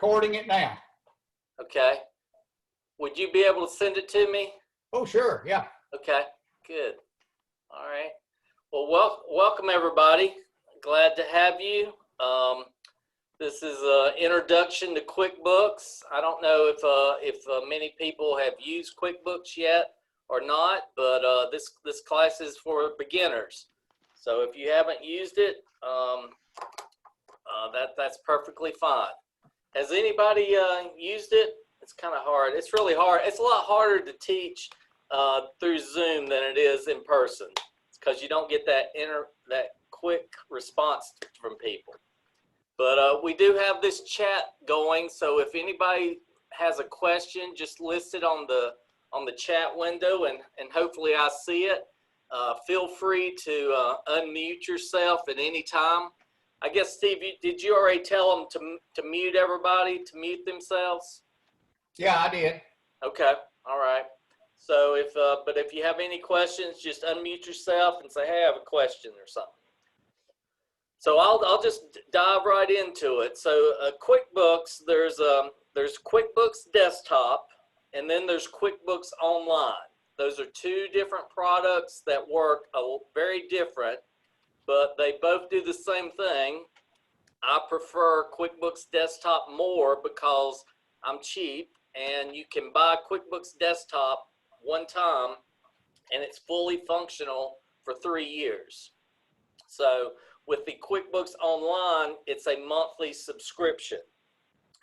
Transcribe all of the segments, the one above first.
recording it now. Okay. Would you be able to send it to me? Oh, sure. Yeah. Okay, good. All right. Well, welcome everybody. Glad to have you. This is an introduction to QuickBooks. I don't know if many people have used QuickBooks yet or not, but this class is for beginners. So if you haven't used it, that's perfectly fine. Has anybody used it? It's kind of hard. It's really hard. It's a lot harder to teach through Zoom than it is in person. It's because you don't get that quick response from people. But we do have this chat going, so if anybody has a question, just list it on the chat window, and hopefully I see it. Feel free to unmute yourself at any time. I guess, Steve, did you already tell them to mute everybody, to mute themselves? Yeah, I did. Okay, all right. So but if you have any questions, just unmute yourself and say, hey, I have a question or something. So I'll just dive right into it. So QuickBooks, there's QuickBooks Desktop, and then there's QuickBooks Online. Those are two different products that work very different, but they both do the same thing. I prefer QuickBooks Desktop more because I'm cheap, and you can buy QuickBooks Desktop one time, and it's fully functional for 3 years. So with the QuickBooks Online, it's a monthly subscription.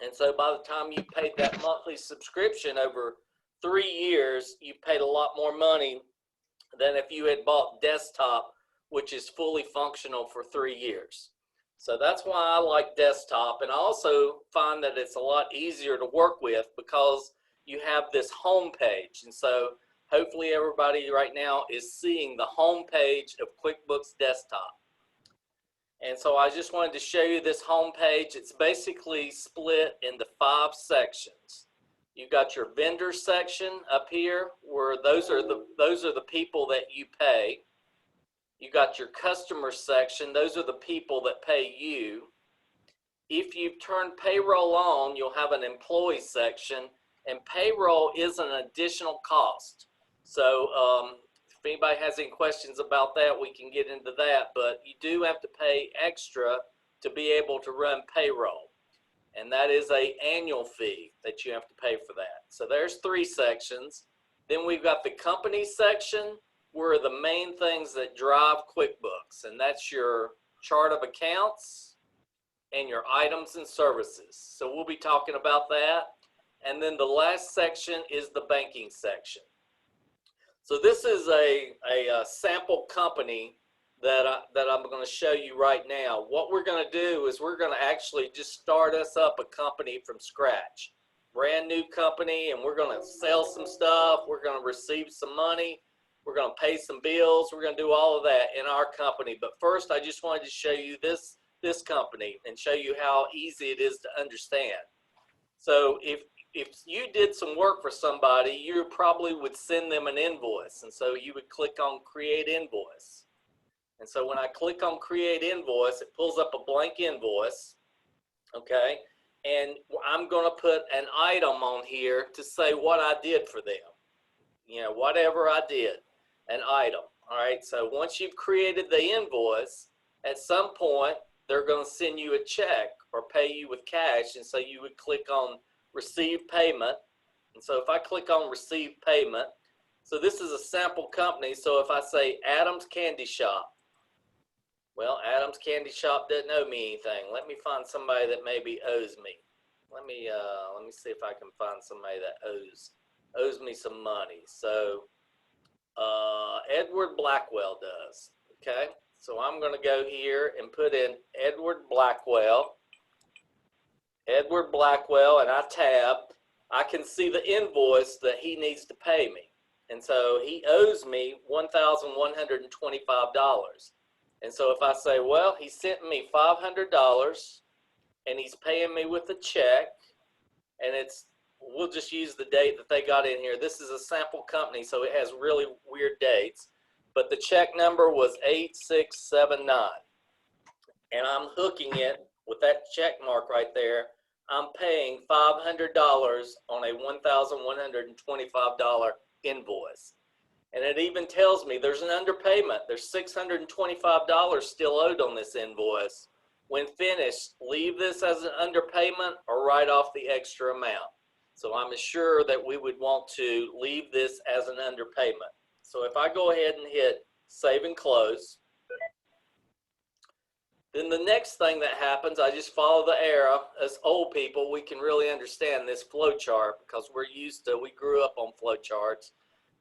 And so by the time you paid that monthly subscription over 3 years, you paid a lot more money than if you had bought Desktop, which is fully functional for 3 years. So that's why I like Desktop. And I also find that it's a lot easier to work with because you have this home page. And so hopefully everybody right now is seeing the home page of QuickBooks Desktop. And so I just wanted to show you this home page. It's basically split into 5 sections. You've got your vendor section up here, where those are the people that you pay. You got your customer section. Those are the people that pay you. If you've turned payroll on, you'll have an employee section, and payroll is an additional cost. So if anybody has any questions about that, we can get into that, but you do have to pay extra to be able to run payroll. And that is an annual fee that you have to pay for that. So there's 3 sections. Then we've got the company section, where the main things that drive QuickBooks, and that's your chart of accounts and your items and services. So we'll be talking about that. And then the last section is the banking section. So this is a sample company that I'm going to show you right now. What we're going to do is we're going to actually just start us up a company from scratch. Brand new company, and we're going to sell some stuff. We're going to receive some money. We're going to pay some bills. We're going to do all of that in our company. But first, I just wanted to show you this company and show you how easy it is to understand. So if you did some work for somebody, you probably would send them an invoice. And so you would click on Create Invoice. And so when I click on Create Invoice, it pulls up a blank invoice, okay? And I'm going to put an item on here to say what I did for them. You know, whatever I did, an item, all right? So once you've created the invoice, at some point, they're going to send you a check or pay you with cash. And so you would click on Receive Payment. And so if I click on Receive Payment, so this is a sample company. So if I say Adam's Candy Shop, well, Adam's Candy Shop doesn't owe me anything. Let me find somebody that maybe owes me. Let me see if I can find somebody that owes me some money. So Edward Blackwell does. Okay, so I'm going to go here and put in Edward Blackwell, and I tab. I can see the invoice that he needs to pay me, and so he owes me $1,125. And so if I say, well, he sent me $500 and he's paying me with a check, and we'll just use the date that they got in here. This is a sample company, so it has really weird dates, but the check number was 8679. And I'm hooking it with that check mark right there. I'm paying $500 on a $1,125 invoice. And it even tells me there's an underpayment. There's $625 still owed on this invoice. When finished, leave this as an underpayment or write off the extra amount. So I'm sure that we would want to leave this as an underpayment. So if I go ahead and hit save and close, then the next thing that happens, I just follow the arrow. As old people, we can really understand this flow chart because we grew up on flow charts.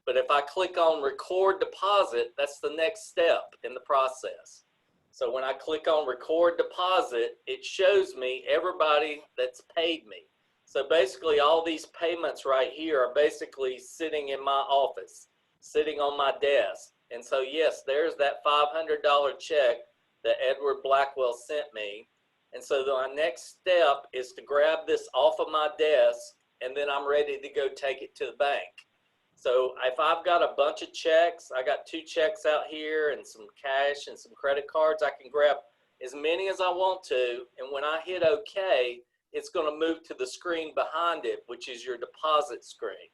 But if I click on record deposit, that's the next step in the process. So when I click on record deposit, it shows me everybody that's paid me. So basically all these payments right here are basically sitting in my office, sitting on my desk. And so yes, there's that $500 check that Edward Blackwell sent me. And so my next step is to grab this off of my desk, and then I'm ready to go take it to the bank. So if I've got a bunch of checks, I got 2 checks out here and some cash and some credit cards, I can grab as many as I want to. And when I hit OK, it's going to move to the screen behind it, which is your deposit screen.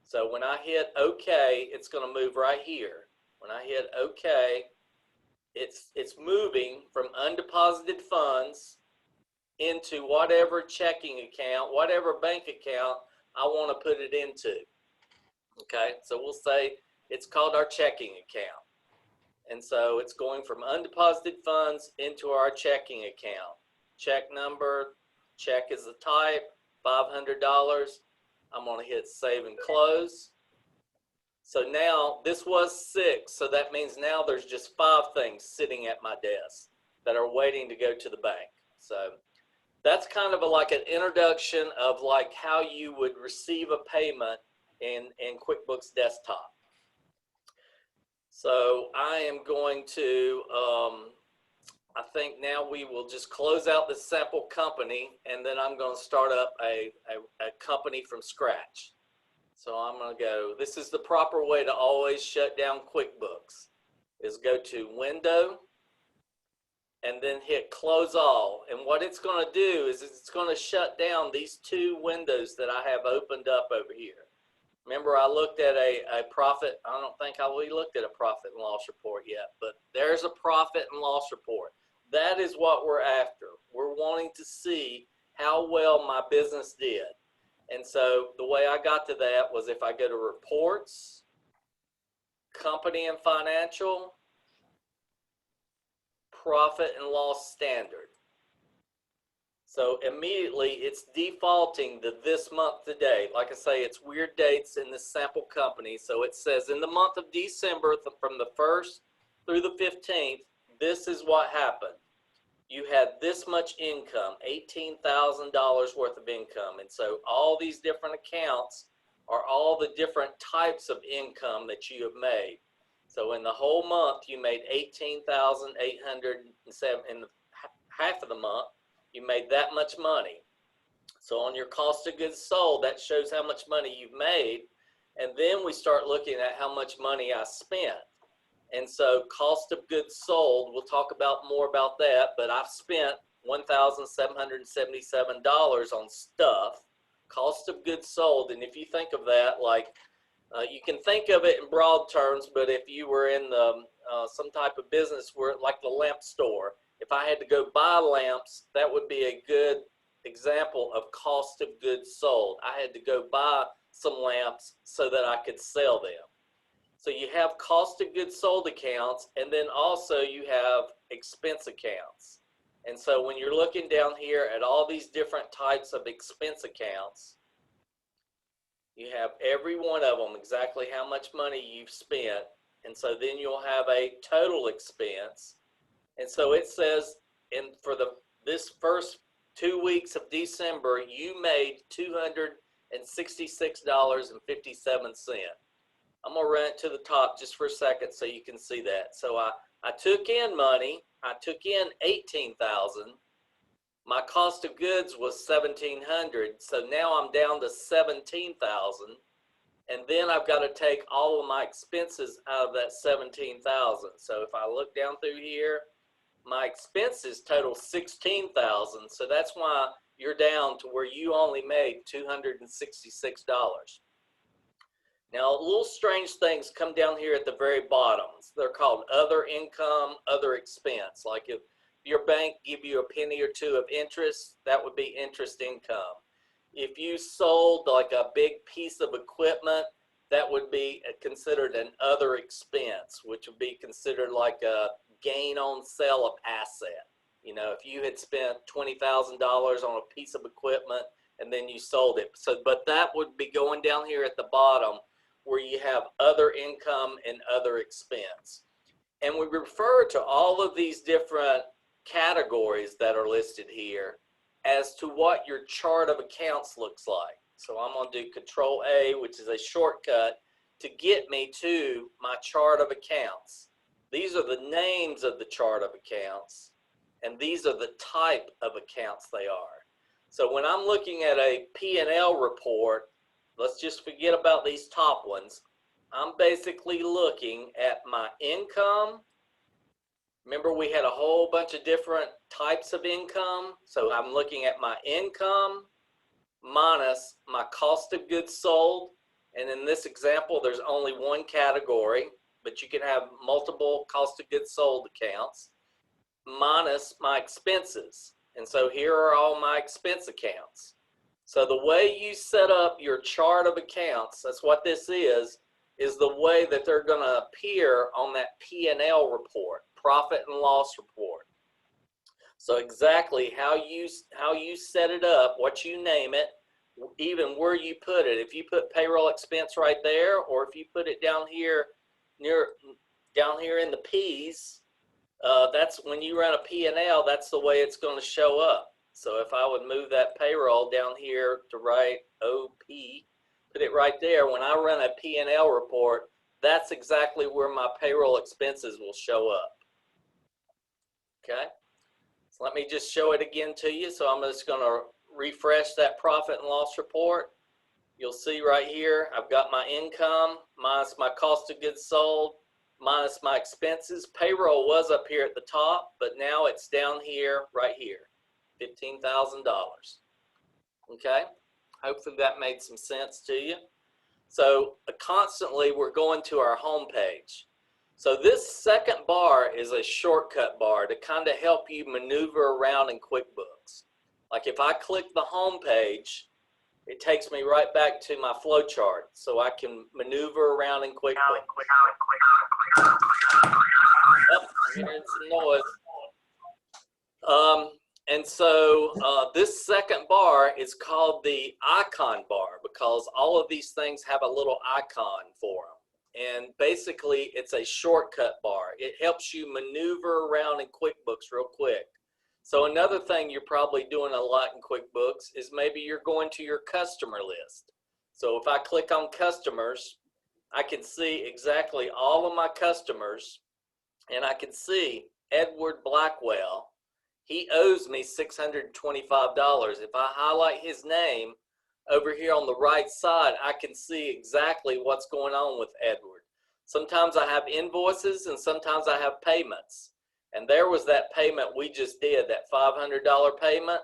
So when I hit OK, it's going to move right here. When I hit OK, it's moving from undeposited funds into whatever checking account, whatever bank account I want to put it into. Okay, so we'll say it's called our checking account. And so it's going from undeposited funds into our checking account. Check number, check is the type, $500. I'm going to hit save and close. So now this was 6, so that means now there's just 5 things sitting at my desk that are waiting to go to the bank. So that's kind of like an introduction of like how you would receive a payment in QuickBooks Desktop. So I am going to, I think now we will just close out the sample company, and then I'm going to start up a company from scratch. So I'm going to go, this is the proper way to always shut down QuickBooks, is go to Window, and then hit Close All. And what it's going to do is it's going to shut down these 2 windows that I have opened up over here. Remember, I looked at a profit. I don't think we looked at a profit and loss report yet, but there's a profit and loss report. That is what we're after. We're wanting to see how well my business did. And so the way I got to that was if I go to Reports, Company and Financial, Profit and Loss Standard. So immediately it's defaulting to this month today. Like I say, it's weird dates in this sample company. So it says in the month of December, from the 1st through the 15th, this is what happened. You had this much income, $18,000 worth of income. And so all these different accounts are all the different types of income that you have made. So in the whole month, you made $18,807. In half of the month, you made that much money. So on your cost of goods sold, that shows how much money you've made. And then we start looking at how much money I spent. And so cost of goods sold, we'll talk about more about that, but I've spent $1,777 on stuff, cost of goods sold. And if you think of that, like you can think of it in broad terms, but if you were in the, some type of business where like the lamp store, if I had to go buy lamps, that would be a good example of cost of goods sold. I had to go buy some lamps so that I could sell them. So you have cost of goods sold accounts, and then also you have expense accounts. And so when you're looking down here at all these different types of expense accounts, you have every one of them, exactly how much money you've spent. And so then you'll have a total expense. And so it says for this first 2 weeks of December, you made $266.57. I'm going to run it to the top just for a second so you can see that. So I took in money. I took in $18,000. My cost of goods was $1,700. So now I'm down to $17,000. And then I've got to take all of my expenses out of that $17,000. So if I look down through here, my expenses total $16,000. So that's why you're down to where you only made $266. Now, little strange things come down here at the very bottom. They're called other income, other expense. Like if your bank give you a penny or two of interest, that would be interest income. If you sold like a big piece of equipment, that would be considered an other expense, which would be considered like a gain on sale of asset. You know, if you had spent $20,000 on a piece of equipment and then you sold it. So, but that would be going down here at the bottom where you have other income and other expense. And we refer to all of these different categories that are listed here as to what your chart of accounts looks like. So I'm going to do Control A, which is a shortcut to get me to my chart of accounts. These are the names of the chart of accounts, and these are the type of accounts they are. So when I'm looking at a P&L report, let's just forget about these top ones. I'm basically looking at my income. Remember, we had a whole bunch of different types of income. So I'm looking at my income minus my cost of goods sold. And in this example, there's only one category, but you can have multiple cost of goods sold accounts, minus my expenses. And so here are all my expense accounts. So the way you set up your chart of accounts, that's what this is the way that they're going to appear on that P&L report, profit and loss report. So exactly how you set it up, what you name it, even where you put it. If you put payroll expense right there, or if you put it down here down here in the P's, that's when you run a P&L, that's the way it's going to show up. So if I would move that payroll down here to write OP, put it right there, when I run a P&L report, that's exactly where my payroll expenses will show up. Okay, so let me just show it again to you. So I'm just going to refresh that profit and loss report. You'll see right here, I've got my income minus my cost of goods sold minus my expenses. Payroll was up here at the top, but now it's down here, right here, $15,000. Okay, hopefully that made some sense to you. So constantly we're going to our home page. So this second bar is a shortcut bar to kind of help you maneuver around in QuickBooks. Like if I click the home page, it takes me right back to my flow chart so I can maneuver around in QuickBooks. Oh, I'm hearing some noise. And so this second bar is called the icon bar because all of these things have a little icon for them. And basically, it's a shortcut bar. It helps you maneuver around in QuickBooks real quick. So another thing you're probably doing a lot in QuickBooks is maybe you're going to your customer list. So if I click on customers, I can see exactly all of my customers, and I can see Edward Blackwell. He owes me $625. If I highlight his name over here on the right side, I can see exactly what's going on with Edward. Sometimes I have invoices and sometimes I have payments. And there was that payment we just did, that $500 payment,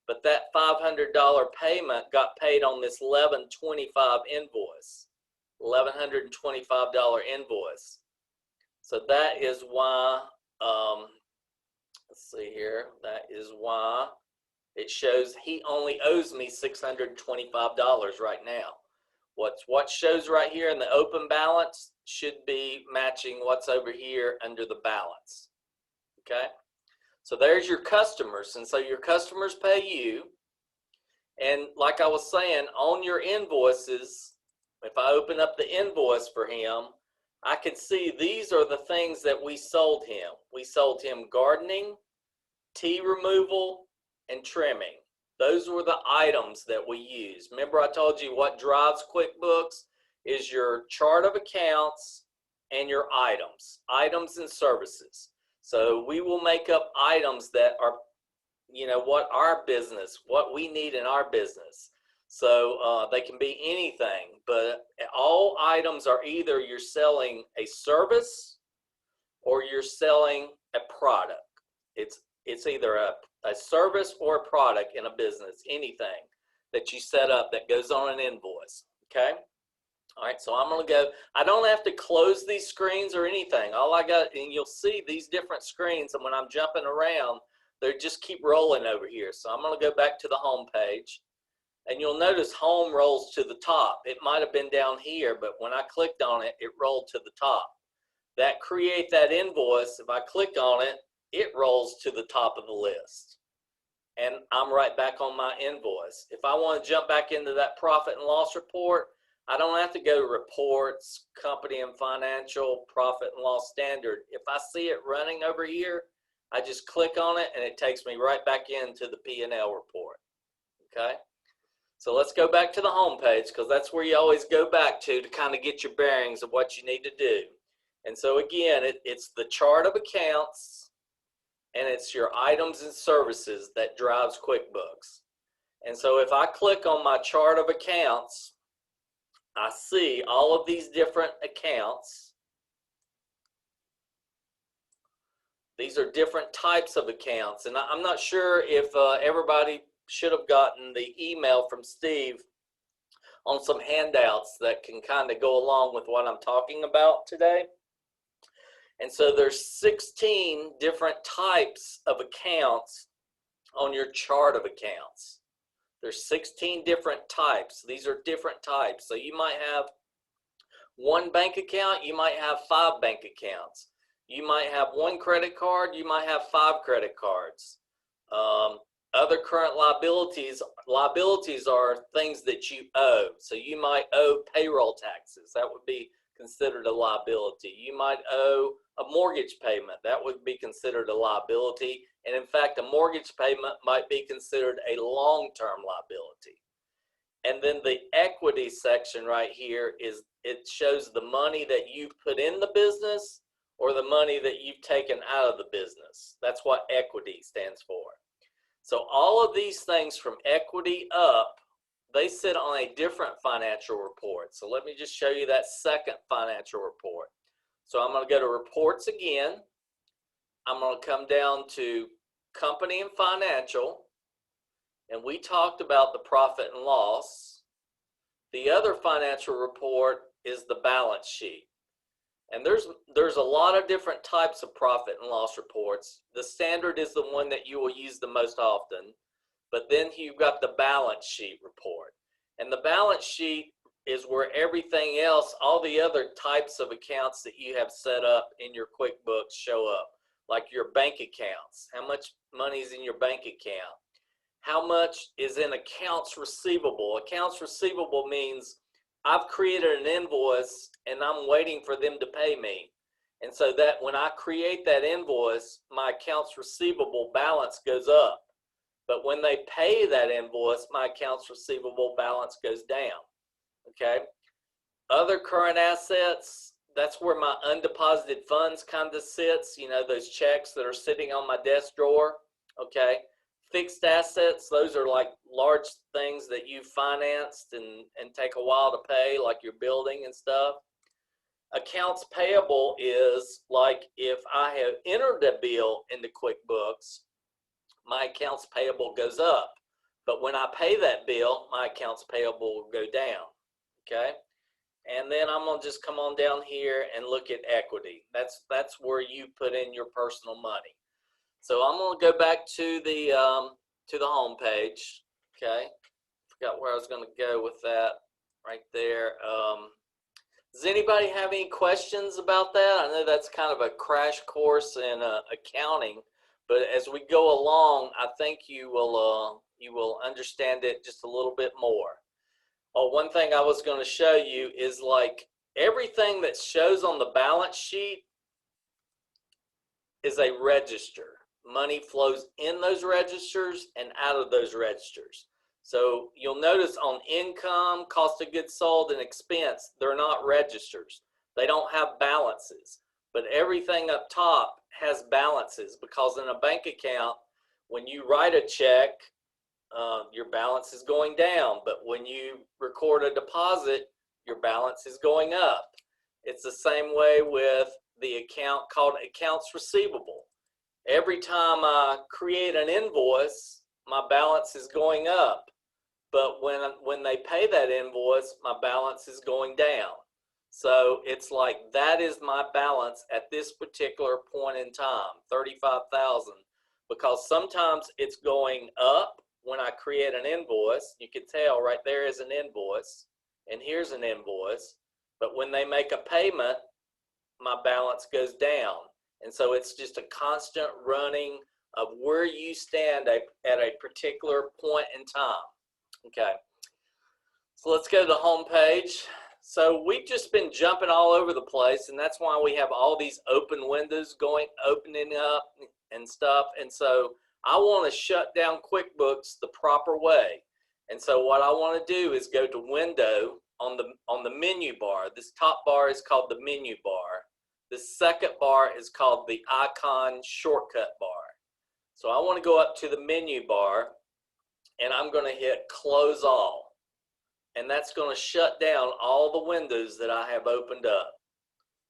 but that $500 payment got paid on this $1,125 invoice, $1,125 invoice. So that is why, let's see here, that is why it shows he only owes me $625 right now. What shows right here in the open balance should be matching what's over here under the balance. Okay, so there's your customers, and so your customers pay you. And like I was saying, on your invoices, if I open up the invoice for him, I can see these are the things that we sold him. We sold him gardening, tea removal, and trimming. Those were the items that we used. Remember I told you what drives QuickBooks is your chart of accounts and your items and services. So we will make up items that are, you know, what we need in our business. So they can be anything, but all items are either you're selling a service or you're selling a product. It's either a a service or a product in a business, anything that you set up that goes on an invoice, okay? All right, so I'm gonna go, I don't have to close these screens or anything. All I got, and you'll see these different screens, and when I'm jumping around, they just keep rolling over here. So I'm gonna go back to the home page, and you'll notice home rolls to the top. It might have been down here, but when I clicked on it, it rolled to the top. That create that invoice, if I click on it, it rolls to the top of the list. And I'm right back on my invoice. If I want to jump back into that profit and loss report, I don't have to go to reports, company and financial, profit and loss standard. If I see it running over here, I just click on it and it takes me right back into the P&L report, okay? So let's go back to the home page, because that's where you always go back to kind of get your bearings of what you need to do. And so again, it's the chart of accounts, and it's your items and services that drives QuickBooks. And so if I click on my chart of accounts, I see all of these different accounts. These are different types of accounts, and I'm not sure if everybody should have gotten the email from Steve on some handouts that can kind of go along with what I'm talking about today. And so there's 16 different types of accounts on your chart of accounts. There's 16 different types. These are different types. So you might have one bank account, you might have 5 bank accounts. You might have 1 credit card, you might have 5 credit cards. Other current liabilities are things that you owe. So you might owe payroll taxes. That would be considered a liability. You might owe a mortgage payment. That would be considered a liability. And in fact, a mortgage payment might be considered a long-term liability. And then the equity section right here is, it shows the money that you've put in the business or the money that you've taken out of the business. That's what equity stands for. So all of these things from equity up, they sit on a different financial report. So let me just show you that second financial report. So I'm going to go to reports again. I'm going to come down to company and financial. And we talked about the profit and loss. The other financial report is the balance sheet. And there's a lot of different types of profit and loss reports. The standard is the one that you will use the most often. But then you've got the balance sheet report. And the balance sheet is where everything else, all the other types of accounts that you have set up in your QuickBooks show up. Like your bank accounts. How much money is in your bank account? How much is in accounts receivable? Accounts receivable means I've created an invoice and I'm waiting for them to pay me. And so that when I create that invoice, my accounts receivable balance goes up. But when they pay that invoice, my accounts receivable balance goes down, okay? Other current assets, that's where my undeposited funds kind of sits, you know, those checks that are sitting on my desk drawer, okay? Fixed assets, those are like large things that you financed and take a while to pay, like your building and stuff. Accounts payable is like if I have entered a bill into QuickBooks, my accounts payable goes up. But when I pay that bill, my accounts payable will go down, okay? And then I'm gonna just come on down here and look at equity. That's where you put in your personal money. So I'm gonna go back to the home page, okay? Forgot where I was gonna go with that right there. Does anybody have any questions about that? I know that's kind of a crash course in accounting, but as we go along, I think you will understand it just a little bit more. Oh, one thing I was going to show you is like everything that shows on the balance sheet is a register. Money flows in those registers and out of those registers. So you'll notice on income, cost of goods sold, and expense, they're not registers. They don't have balances. But everything up top has balances because in a bank account, when you write a check, your balance is going down. But when you record a deposit, your balance is going up. It's the same way with the account called accounts receivable. every time I create an invoice, my balance is going up. But when they pay that invoice, my balance is going down. So it's like that is my balance at this particular point in time, 35,000, because sometimes it's going up when I create an invoice. You can tell right there is an invoice, and here's an invoice. But when they make a payment, my balance goes down. And so it's just a constant running of where you stand at a particular point in time. Okay, so let's go to the home page. So we've just been jumping all over the place, and that's why we have all these open windows opening up and stuff. And so I want to shut down QuickBooks the proper way. And so what I want to do is go to Window on the menu bar. This top bar is called the menu bar. The second bar is called the icon shortcut bar. So I want to go up to the menu bar, and I'm going to hit Close All. And that's going to shut down all the windows that I have opened up.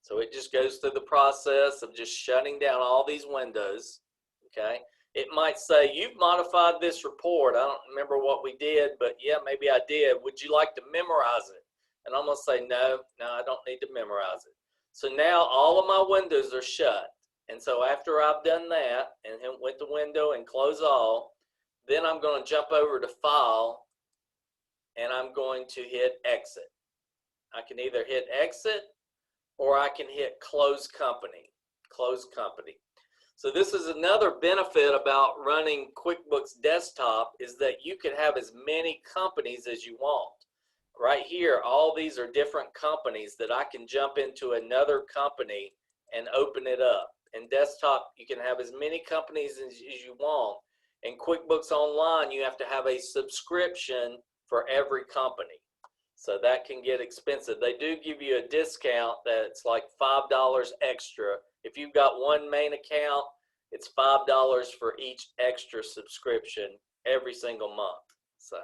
So it just goes through the process of just shutting down all these windows. Okay. It might say, you've modified this report. I don't remember what we did, but yeah, maybe I did. Would you like to memorize it? And I'm going to say, no, I don't need to memorize it. So now all of my windows are shut. And so after I've done that and went to Window and Close All, then I'm going to jump over to File, and I'm going to hit Exit. I can either hit Exit or I can hit Close Company. Close Company. So this is another benefit about running QuickBooks Desktop, is that you can have as many companies as you want. Right here, all these are different companies that I can jump into another company and open it up. In Desktop, you can have as many companies as you want. In QuickBooks Online, you have to have a subscription for every company. So that can get expensive. They do give you a discount that's like $5 extra. If you've got one main account, it's $5 for each extra subscription every single month. So,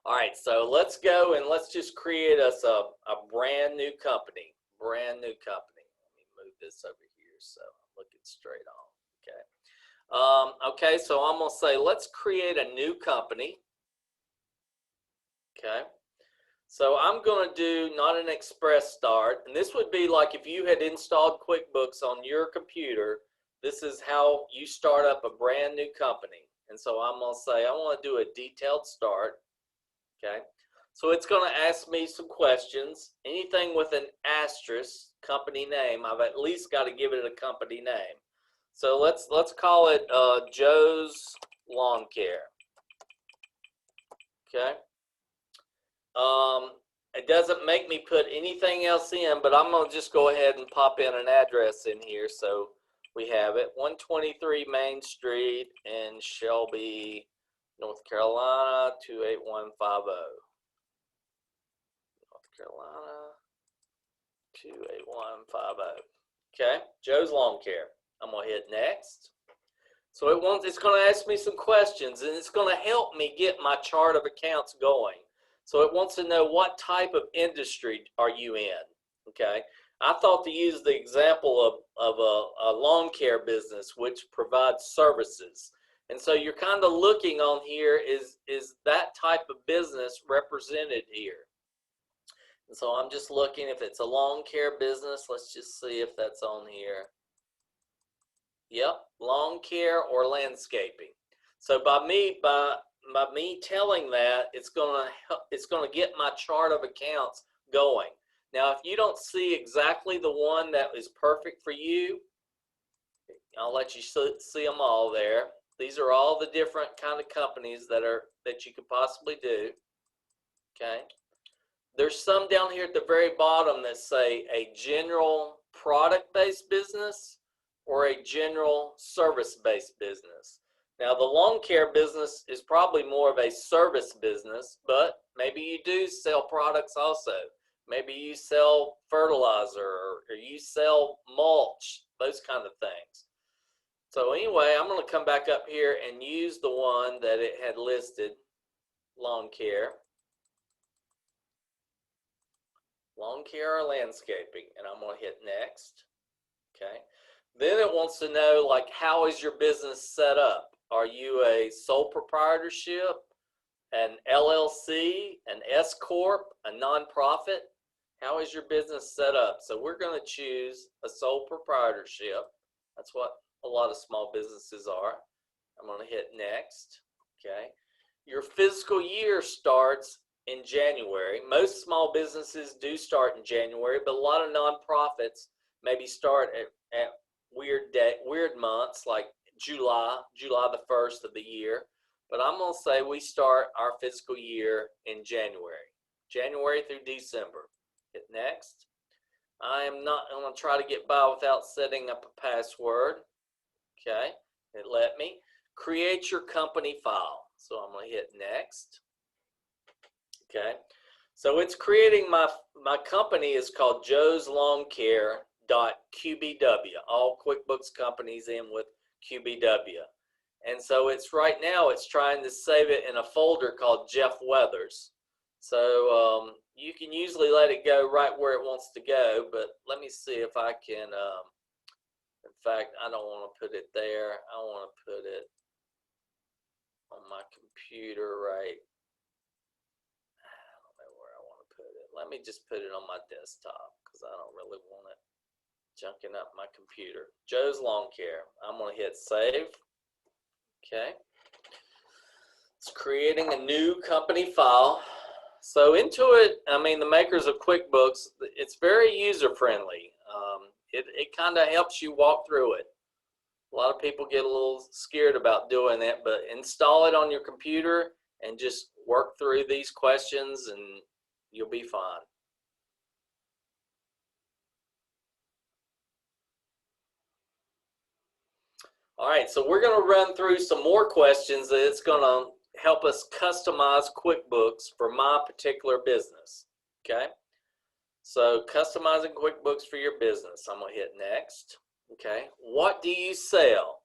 all right, so let's go and let's just create us a brand new company. Brand new company. Let me move this over here so I'm looking straight on. Okay. Okay, so I'm going to say let's create a new company. Okay, so I'm going to do not an express start, and this would be like if you had installed QuickBooks on your computer. This is how you start up a brand new company. And so I'm going to say I want to do a detailed start. Okay, so it's going to ask me some questions. Anything with an asterisk, company name, I've at least got to give it a company name. So let's call it Joe's Lawn Care. Okay. It doesn't make me put anything else in, but I'm going to just go ahead and pop in an address in here. So we have it, 123 Main Street in Shelby, North Carolina, 28150. North Carolina, 28150. Okay, Joe's Lawn Care. I'm going to hit Next. So it's going to ask me some questions, and it's going to help me get my chart of accounts going. So it wants to know what type of industry are you in, okay? I thought to use the example of a lawn care business which provides services. And so you're kind of looking on here, is that type of business represented here? And so I'm just looking if it's a lawn care business. Let's just see if that's on here. Yep, lawn care or landscaping. So by me telling that, it's gonna get my chart of accounts going. Now, if you don't see exactly the one that is perfect for you, I'll let you see them all there. These are all the different kind of companies that you could possibly do. Okay. There's some down here at the very bottom that say a general product-based business or a general service-based business. Now, the lawn care business is probably more of a service business, but maybe you do sell products also. Maybe you sell fertilizer or you sell mulch, those kind of things. So anyway, I'm going to come back up here and use the one that it had listed, lawn care. Lawn care or landscaping, and I'm going to hit Next. Okay. Then it wants to know, like, how is your business set up? Are you a sole proprietorship, an LLC, an S Corp, a nonprofit? How is your business set up? So we're going to choose a sole proprietorship. That's what a lot of small businesses are. I'm going to hit next. Okay. Your fiscal year starts in January. Most small businesses do start in January, but a lot of nonprofits maybe start at weird months like July the 1st of the year. But I'm going to say we start our fiscal year in January through December. Hit next. I'm going to try to get by without setting up a password. Okay, it let me. Create your company file. So I'm going to hit next. Okay, so it's creating my company is called Joe's Lawn Care.qbw. All QuickBooks companies in with QBW. And so it's right now it's trying to save it in a folder called Jeff Weathers. So you can usually let it go right where it wants to go, but let me see if I can, in fact, I don't want to put it there. I want to put it on my computer, right? I don't know where I want to put it. Let me just put it on my desktop because I don't really want it junking up my computer. Joe's Lawn Care. I'm going to hit save. Okay. It's creating a new company file. So Intuit, I mean, the makers of QuickBooks, it's very user-friendly. It kind of helps you walk through it. A lot of people get a little scared about doing it, but install it on your computer and just work through these questions and you'll be fine. All right, so we're going to run through some more questions that it's going to help us customize QuickBooks for my particular business. Okay, so customizing QuickBooks for your business. I'm going to hit next. Okay, what do you sell?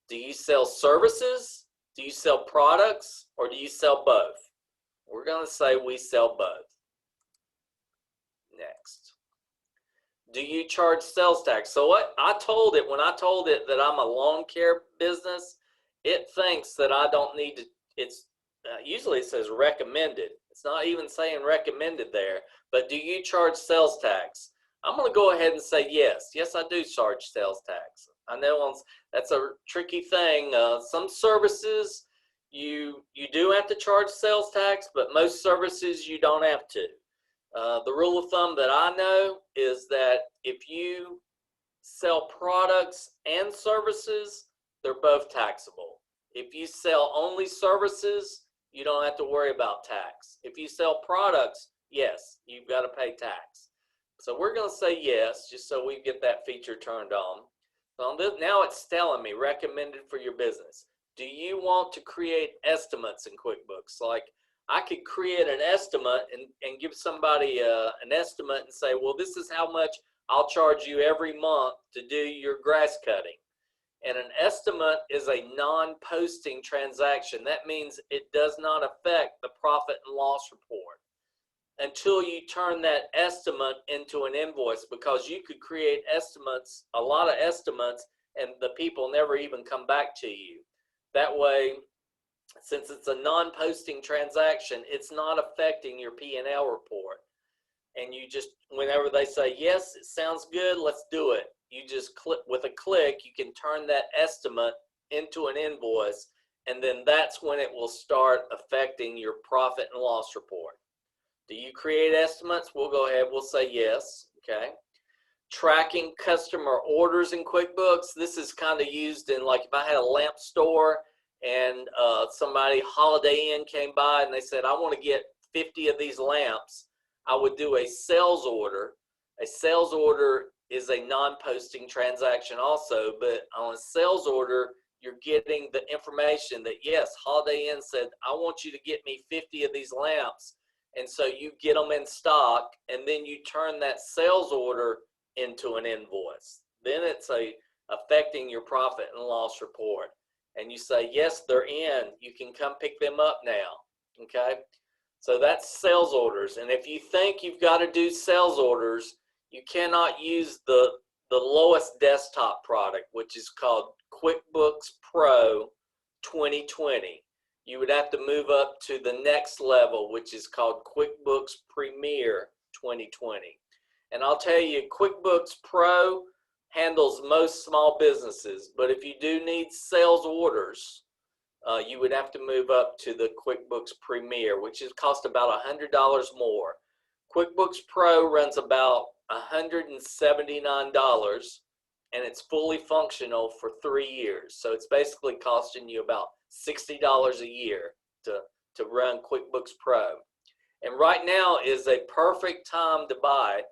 Do you sell services? Do you sell products? Or do you sell both? We're going to say we sell both. Next. Do you charge sales tax? So what I told it, when I told it that I'm a lawn care business, it thinks that I don't need to, it's usually it says recommended. It's not even saying recommended there, but do you charge sales tax? I'm going to go ahead and say yes. Yes, I do charge sales tax. I know that's a tricky thing. Some services you do have to charge sales tax, but most services you don't have to. The rule of thumb that I know is that if you sell products and services, they're both taxable. If you sell only services, you don't have to worry about tax. If you sell products, yes, you've got to pay tax. So we're going to say yes, just so we get that feature turned on. So now it's telling me recommended for your business. Do you want to create estimates in QuickBooks? Like I could create an estimate and give somebody an estimate and say, well, this is how much I'll charge you every month to do your grass cutting. And an estimate is a non-posting transaction. That means it does not affect the profit and loss report until you turn that estimate into an invoice, because you could create estimates, a lot of estimates, and the people never even come back to you. That way, since it's a non-posting transaction, it's not affecting your P&L report. And you just, whenever they say, yes, it sounds good, let's do it. You just click, with a click, you can turn that estimate into an invoice, and then that's when it will start affecting your profit and loss report. Do you create estimates? We'll go ahead, we'll say yes, okay. Tracking customer orders in QuickBooks. This is kind of used in, like, if I had a lamp store and somebody, Holiday Inn, came by and they said, I want to get 50 of these lamps, I would do a sales order. A sales order is a non-posting transaction also, but on a sales order, you're getting the information that, yes, Holiday Inn said, I want you to get me 50 of these lamps. And so you get them in stock, and then you turn that sales order into an invoice. Then it's affecting your profit and loss report. And you say, yes, they're in. You can come pick them up now, okay? So that's sales orders. And if you think you've got to do sales orders, you cannot use the the lowest desktop product, which is called QuickBooks Pro 2020. You would have to move up to the next level, which is called QuickBooks Premier 2020. And I'll tell you, QuickBooks Pro handles most small businesses, but if you do need sales orders, you would have to move up to the QuickBooks Premier, which is cost about $100 more. QuickBooks Pro runs about $179, and it's fully functional for 3 years. So it's basically costing you about $60 a year to run QuickBooks Pro. And right now is a perfect time to buy,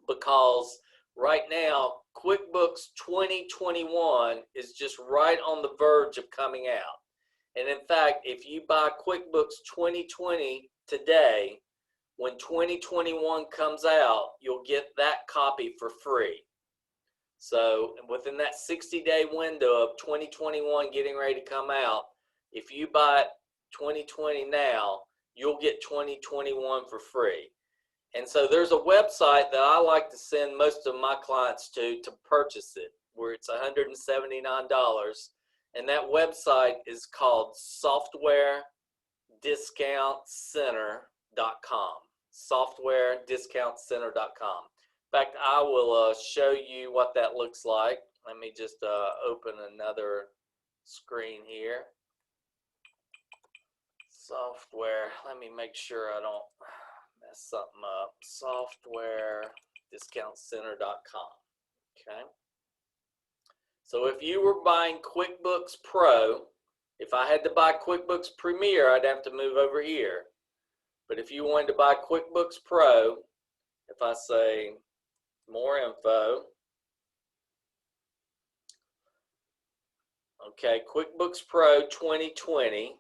because right now QuickBooks 2021 is just right on the verge of coming out. And in fact, if you buy QuickBooks 2020 today, when 2021 comes out, you'll get that copy for free. So within that 60-day window of 2021 getting ready to come out, if you buy 2020 now, you'll get 2021 for free. And so there's a website that I like to send most of my clients to purchase it, where it's $179. And that website is called softwarediscountcenter.com. softwarediscountcenter.com. In fact, I will show you what that looks like. Let me just open another screen here. Software, let me make sure I don't mess something up. Softwarediscountcenter.com. Okay. So if you were buying QuickBooks Pro, if I had to buy QuickBooks Premier, I'd have to move over here. But if you wanted to buy QuickBooks Pro, if I say more info, okay, QuickBooks Pro 2020,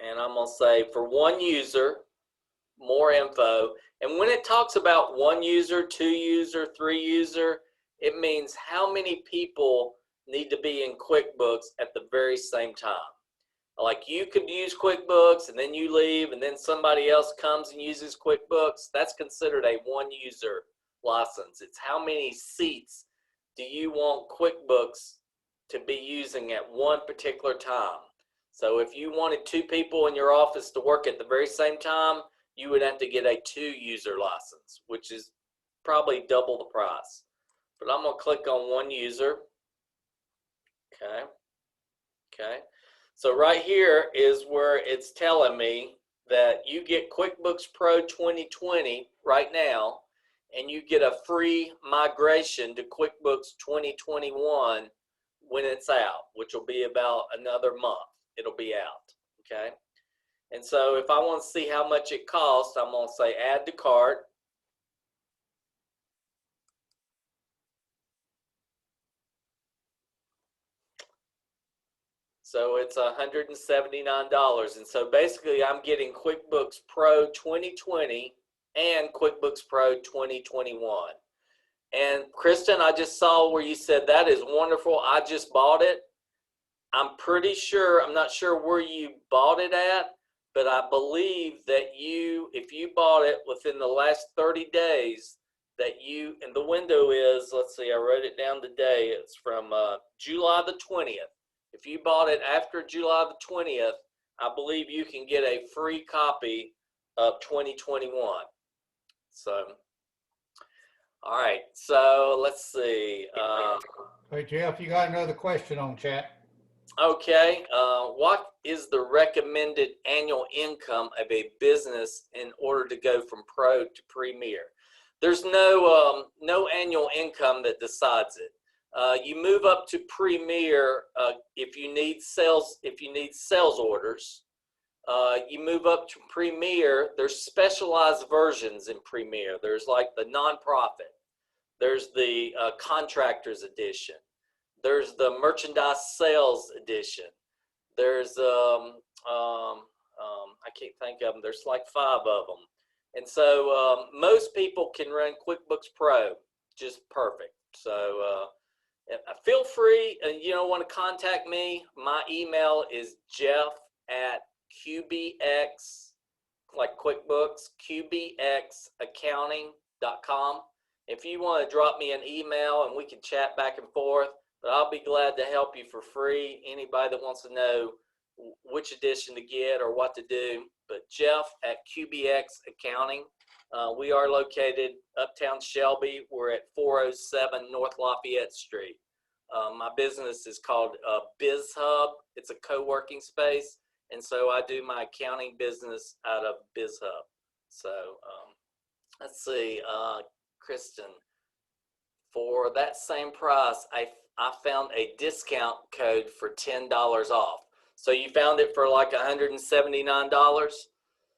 and I'm going to say for one user, more info. And when it talks about one user, 2 user, 3 user, it means how many people need to be in QuickBooks at the very same time. Like you could use QuickBooks and then you leave and then somebody else comes and uses QuickBooks. That's considered a one user license. It's how many seats do you want QuickBooks to be using at one particular time. So if you wanted 2 people in your office to work at the very same time, you would have to get a 2 user license, which is probably double the price. But I'm going to click on one user. Okay. Okay. So right here is where it's telling me that you get QuickBooks Pro 2020 right now, and you get a free migration to QuickBooks 2021 when it's out, which will be about another month. It'll be out. Okay. And so if I want to see how much it costs, I'm going to say add to cart. So it's $179. And so basically I'm getting QuickBooks Pro 2020 and QuickBooks Pro 2021. And Kristen, I just saw where you said that is wonderful. I just bought it. I'm pretty sure, I'm not sure where you bought it at, but I believe that if you bought it within the last 30 days, that and the window is, let's see, I wrote it down today. It's from July the 20th. If you bought it after July the 20th, I believe you can get a free copy of 2021. So, all right. So let's see. Hey, Jeff, you got another question on chat. Okay. What is the recommended annual income of a business in order to go from Pro to Premier? There's no annual income that decides it. You move up to Premier if you need sales orders. You move up to Premier. There's specialized versions in Premier. There's like the nonprofit. There's the contractors edition. There's the merchandise sales edition. There's I can't think of them. There's like 5 of them. And so most people can run QuickBooks Pro just perfect. So feel free, want to contact me. My email is jeff@QBX, like QuickBooks, QBXaccounting.com. If you want to drop me an email and we can chat back and forth, but I'll be glad to help you for free. Anybody that wants to know which edition to get or what to do. But Jeff at QBX Accounting. We are located uptown Shelby. We're at 407 North Lafayette Street. My business is called Biz Hub. It's a co-working space. And so I do my accounting business out of Biz Hub. So let's see, Kristen, for that same price, I found a discount code for $10 off. So you found it for like $179.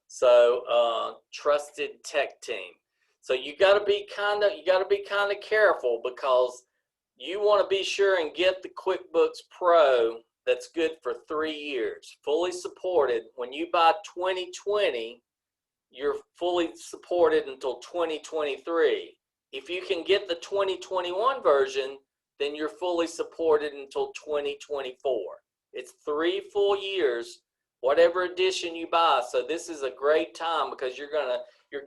So trusted tech team. So you got to be kind of careful, because you want to be sure and get the QuickBooks Pro that's good for 3 years, fully supported. When you buy 2020, you're fully supported until 2023. If you can get the 2021 version, then you're fully supported until 2024. It's 3 full years, whatever edition you buy. So this is a great time, because you're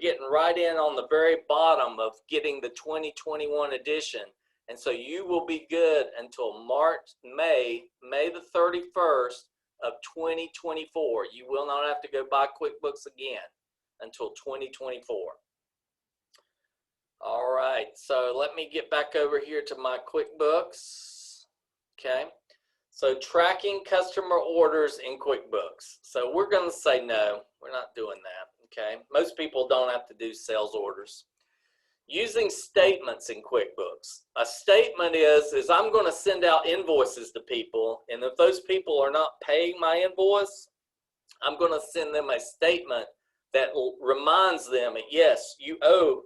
getting right in on the very bottom of getting the 2021 edition. And so you will be good until May the 31st of 2024. You will not have to go buy QuickBooks again until 2024. All right, so let me get back over here to my QuickBooks. Okay, so tracking customer orders in QuickBooks. So we're going to say no, we're not doing that. Okay, most people don't have to do sales orders. Using statements in QuickBooks. A statement is I'm going to send out invoices to people, and if those people are not paying my invoice, I'm going to send them a statement that reminds them, yes, you owe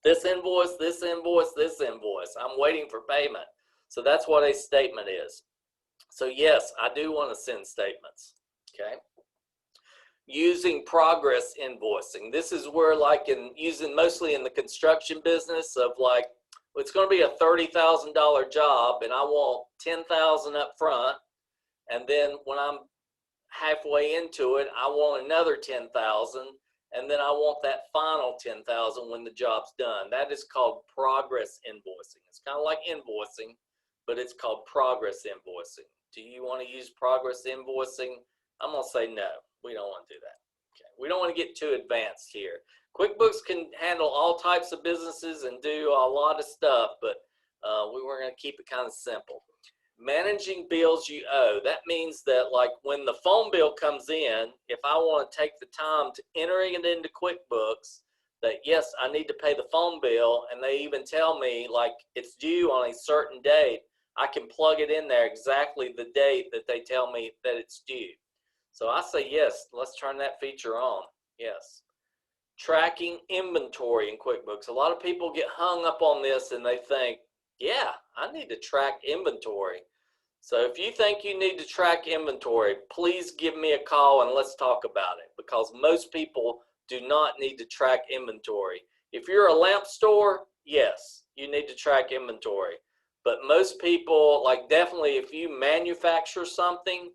this invoice, this invoice, this invoice. I'm waiting for payment. So that's what a statement is. So yes, I do want to send statements. Okay. Using progress invoicing. This is where, like, using mostly in the construction business of, like, it's going to be a $30,000 job and I want $10,000 up front, and then when I'm halfway into it, I want another $10,000, and then I want that final $10,000 when the job's done. That is called progress invoicing. It's kind of like invoicing, but it's called progress invoicing. Do you want to use progress invoicing? I'm going to say no. We don't want to do that. Okay. We don't want to get too advanced here. QuickBooks can handle all types of businesses and do a lot of stuff, but we were going to keep it kind of simple. Managing bills you owe. That means that, like, when the phone bill comes in, if I want to take the time to entering it into QuickBooks, that yes, I need to pay the phone bill, and they even tell me, like, it's due on a certain date, I can plug it in there exactly the date that they tell me that it's due. So I say yes, let's turn that feature on. Yes. Tracking inventory in QuickBooks. A lot of people get hung up on this and they think, yeah, I need to track inventory. So if you think you need to track inventory, please give me a call and let's talk about it, because most people do not need to track inventory. If you're a lamp store, yes, you need to track inventory. But most people, like, definitely if you manufacture something,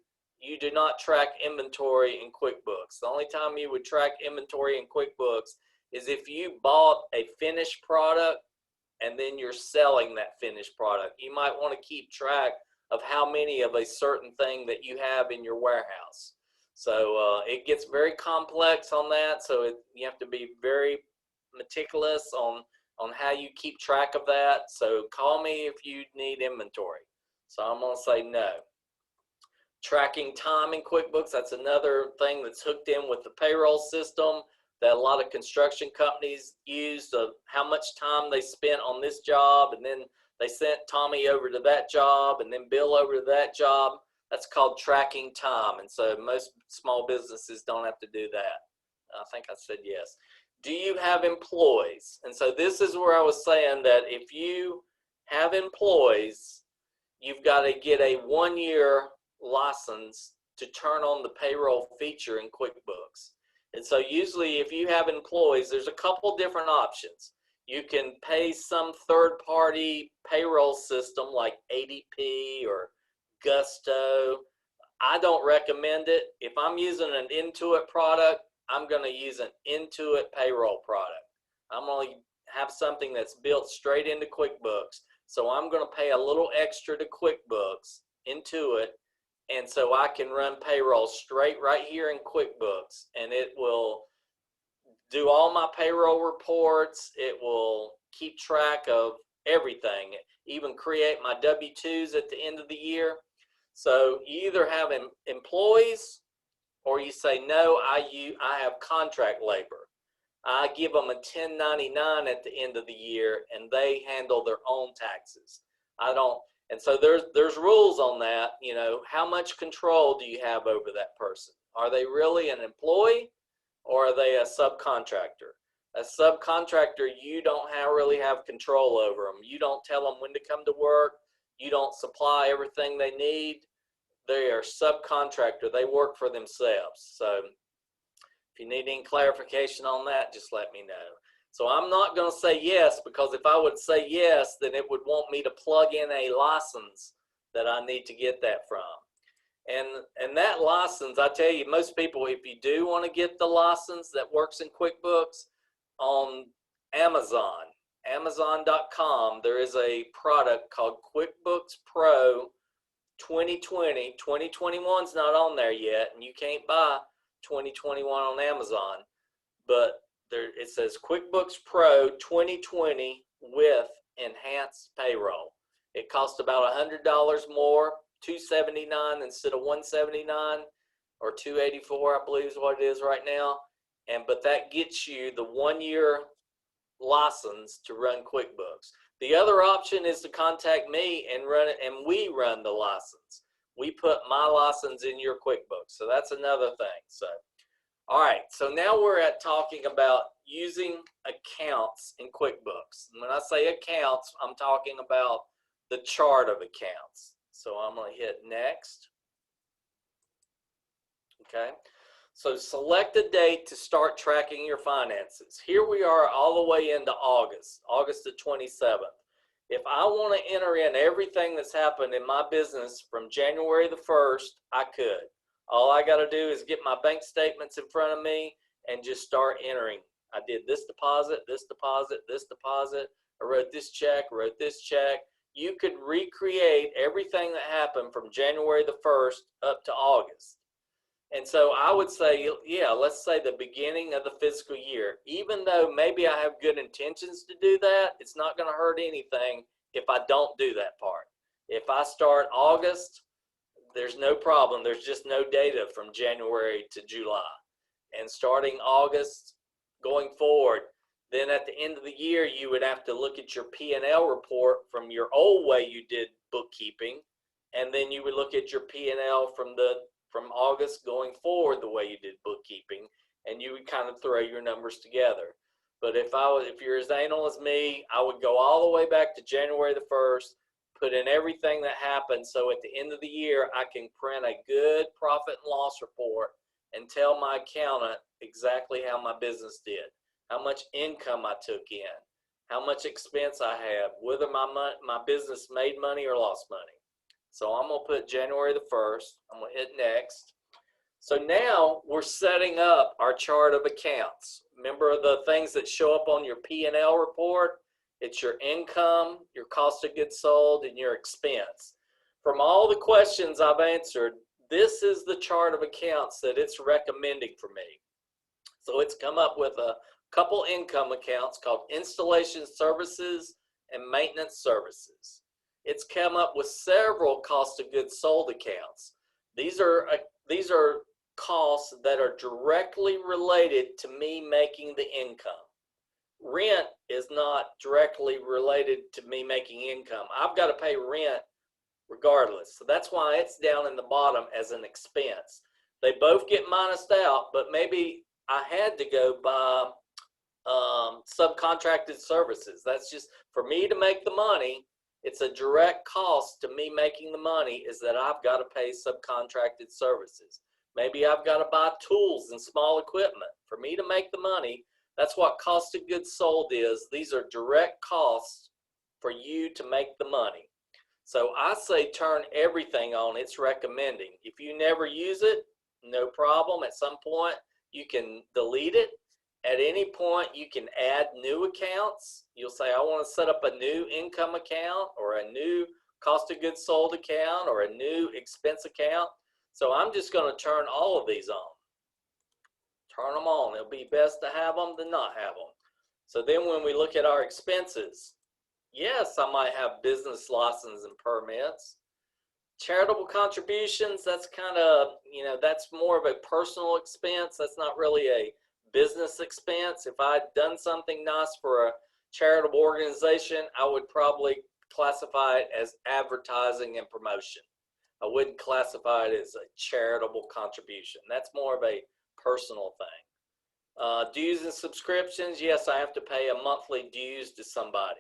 you do not track inventory in QuickBooks. The only time you would track inventory in QuickBooks is if you bought a finished product and then you're selling that finished product. You might want to keep track of how many of a certain thing that you have in your warehouse. So it gets very complex on that. So you have to be very meticulous on how you keep track of that. So call me if you need inventory. So I'm going to say no. Tracking time in QuickBooks, that's another thing that's hooked in with the payroll system that a lot of construction companies use, of how much time they spent on this job, and then they sent Tommy over to that job and then Bill over to that job. That's called tracking time. And so most small businesses don't have to do that. I think I said yes. Do you have employees? And so this is where I was saying that if you have employees, you've got to get a 1-year license to turn on the payroll feature in QuickBooks. And so usually if you have employees, there's a couple different options. You can pay some third-party payroll system like ADP or Gusto. I don't recommend it. If I'm using an Intuit product, I'm going to use an Intuit payroll product. I'm going to have something that's built straight into QuickBooks. So I'm going to pay a little extra to QuickBooks into it. And so I can run payroll straight right here in QuickBooks, and it will do all my payroll reports. It will keep track of everything, even create my W-2s at the end of the year. So you either have employees, or you say, no, I have contract labor. I give them a 1099 at the end of the year, and they handle their own taxes. I don't, and so there's rules on that. You know, how much control do you have over that person? Are they really an employee, or are they a subcontractor? A subcontractor, you don't really have control over them. You don't tell them when to come to work. You don't supply everything they need. They are subcontractor. They work for themselves. So if you need any clarification on that, just let me know. So I'm not going to say yes, because if I would say yes, then it would want me to plug in a license that I need to get that from. And that license, I tell you, most people, if you do want to get the license that works in QuickBooks on Amazon, Amazon.com, there is a product called QuickBooks Pro 2020. 2021's not on there yet, and you can't buy 2021 on Amazon, but there it says QuickBooks Pro 2020 with enhanced payroll. It costs about $100 more, $279 instead of $179, or $284, I believe is what it is right now. But that gets you the 1-year license to run QuickBooks. The other option is to contact me and run it, and we run the license. We put my license in your QuickBooks. So that's another thing. So, all right. So now we're at talking about using accounts in QuickBooks. And when I say accounts, I'm talking about the chart of accounts. So I'm going to hit next. Okay. So select a date to start tracking your finances. Here we are all the way into August, August the 27th. If I want to enter in everything that's happened in my business from January the 1st, I could. All I got to do is get my bank statements in front of me and just start entering. I did this deposit, this deposit, this deposit. I wrote this check, wrote this check. You could recreate everything that happened from January the 1st up to August. And so I would say, yeah, let's say the beginning of the fiscal year. Even though maybe I have good intentions to do that, it's not going to hurt anything if I don't do that part. If I start August, there's no problem. There's just no data from January to July. And starting August going forward, then at the end of the year, you would have to look at your P&L report from your old way you did bookkeeping. And then you would look at your P&L from August going forward the way you did bookkeeping, and you would kind of throw your numbers together. But if you're as anal as me, I would go all the way back to January the 1st, put in everything that happened, so at the end of the year, I can print a good profit and loss report and tell my accountant exactly how my business did, how much income I took in, how much expense I had, whether my business made money or lost money. So I'm going to put January the 1st. I'm going to hit next. So now we're setting up our chart of accounts. Remember the things that show up on your P&L report? It's your income, your cost of goods sold, and your expense. From all the questions I've answered, this is the chart of accounts that it's recommending for me. So it's come up with a couple income accounts called installation services and maintenance services. It's come up with several cost of goods sold accounts. These are costs that are directly related to me making the income. Rent is not directly related to me making income. I've got to pay rent regardless. So that's why it's down in the bottom as an expense. They both get minused out, but maybe I had to go buy subcontracted services. That's just for me to make the money. It's a direct cost to me making the money is that I've got to pay subcontracted services. Maybe I've got to buy tools and small equipment. For me to make the money, that's what cost of goods sold is. These are direct costs for you to make the money. So I say turn everything on. It's recommending. If you never use it, no problem. At some point, you can delete it At any point, you can add new accounts. You'll say, I want to set up a new income account or a new cost of goods sold account or a new expense account. So I'm just going to turn all of these on. Turn them on. It'll be best to have them than not have them. So then when we look at our expenses, yes, I might have business license and permits. Charitable contributions, that's kind of, that's more of a personal expense. That's not really a business expense. If I'd done something nice for a charitable organization, I would probably classify it as advertising and promotion. I wouldn't classify it as a charitable contribution. That's more of a personal thing. Dues and subscriptions, yes, I have to pay a monthly dues to somebody.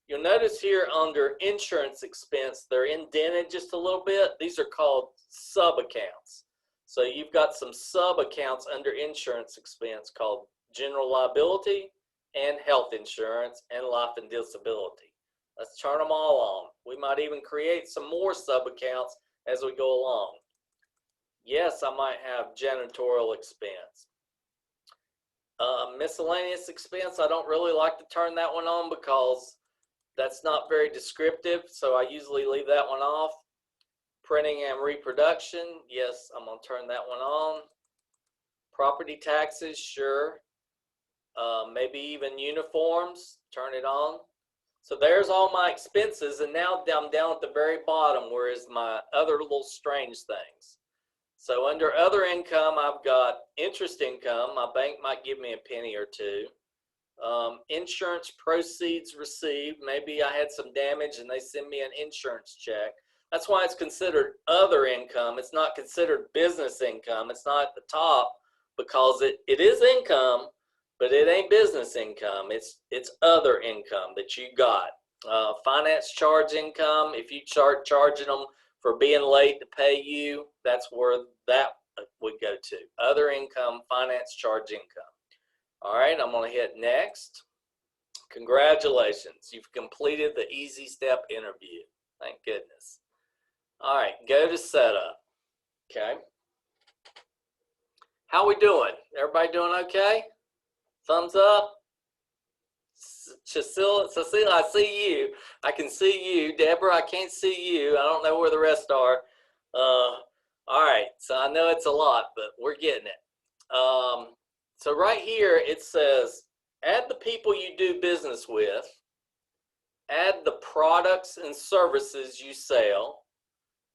You'll notice here under insurance expense, they're indented just a little bit. These are called sub-accounts. So you've got some sub-accounts under insurance expense called general liability and health insurance and life and disability. Let's turn them all on. We might even create some more sub-accounts as we go along. Yes, I might have janitorial expense. Miscellaneous expense, I don't really like to turn that one on because that's not very descriptive, so I usually leave that one off. Printing and reproduction, yes, I'm going to turn that one on. Property taxes, sure. Maybe even uniforms, turn it on. So there's all my expenses, and now I'm down at the very bottom where is my other little strange things. So under other income, I've got interest income. My bank might give me a penny or two. Insurance proceeds received. Maybe I had some damage and they send me an insurance check. That's why it's considered other income. It's not considered business income. It's not at the top because it is income, but it ain't business income. It's other income that you got. Finance charge income, if you start charging them for being late to pay you, that's where that would go to. Other income, finance charge income. All right, I'm going to hit next. Congratulations, you've completed the easy step interview. Thank goodness. All right, go to setup. Okay. How we doing? Everybody doing okay? Thumbs up. Cecilia, I see you. I can see you. Deborah, I can't see you. I don't know where the rest are. All right, so I know it's a lot, but we're getting it. So right here, it says, add the people you do business with, add the products and services you sell,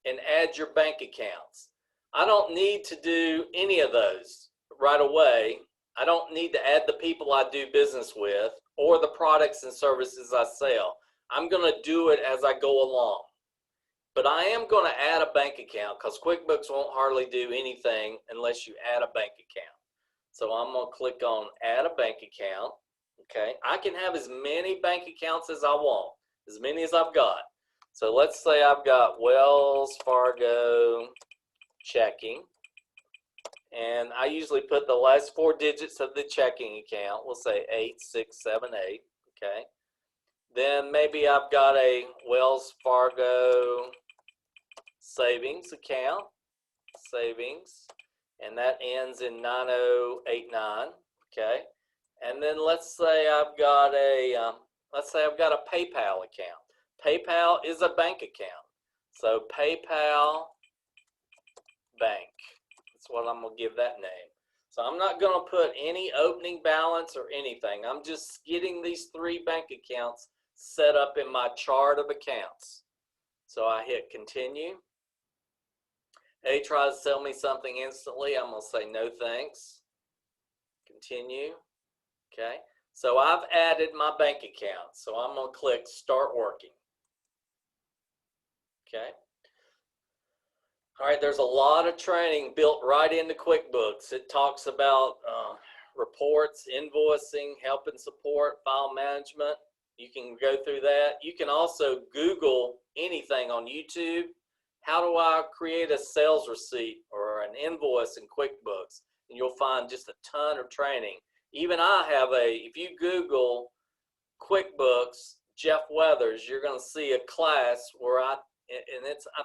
and add your bank accounts. I don't need to do any of those right away. I don't need to add the people I do business with or the products and services I sell. I'm going to do it as I go along. But I am going to add a bank account because QuickBooks won't hardly do anything unless you add a bank account. So I'm going to click on add a bank account. Okay, I can have as many bank accounts as I want, as many as I've got. So let's say I've got Wells Fargo checking, and I usually put the last 4 digits of the checking account. We'll say 8678. Okay, then maybe I've got a Wells Fargo savings account, savings, and that ends in 9089. Okay, and then let's say I've got a PayPal account. PayPal is a bank account, so PayPal Bank. That's what I'm gonna give that name. So I'm not gonna put any opening balance or anything. I'm just getting these 3 bank accounts set up in my chart of accounts. So I hit continue. A tries to sell me something instantly. I'm gonna say no thanks. Continue. Okay. So I've added my bank account. So I'm gonna click start working. Okay. All right, there's a lot of training built right into QuickBooks. It talks about reports, invoicing, help and support, file management. You can go through that. You can also Google anything on YouTube. How do I create a sales receipt or an invoice in QuickBooks? And you'll find just a ton of training. Even I have if you Google QuickBooks, Jeff Weathers, you're going to see a class where I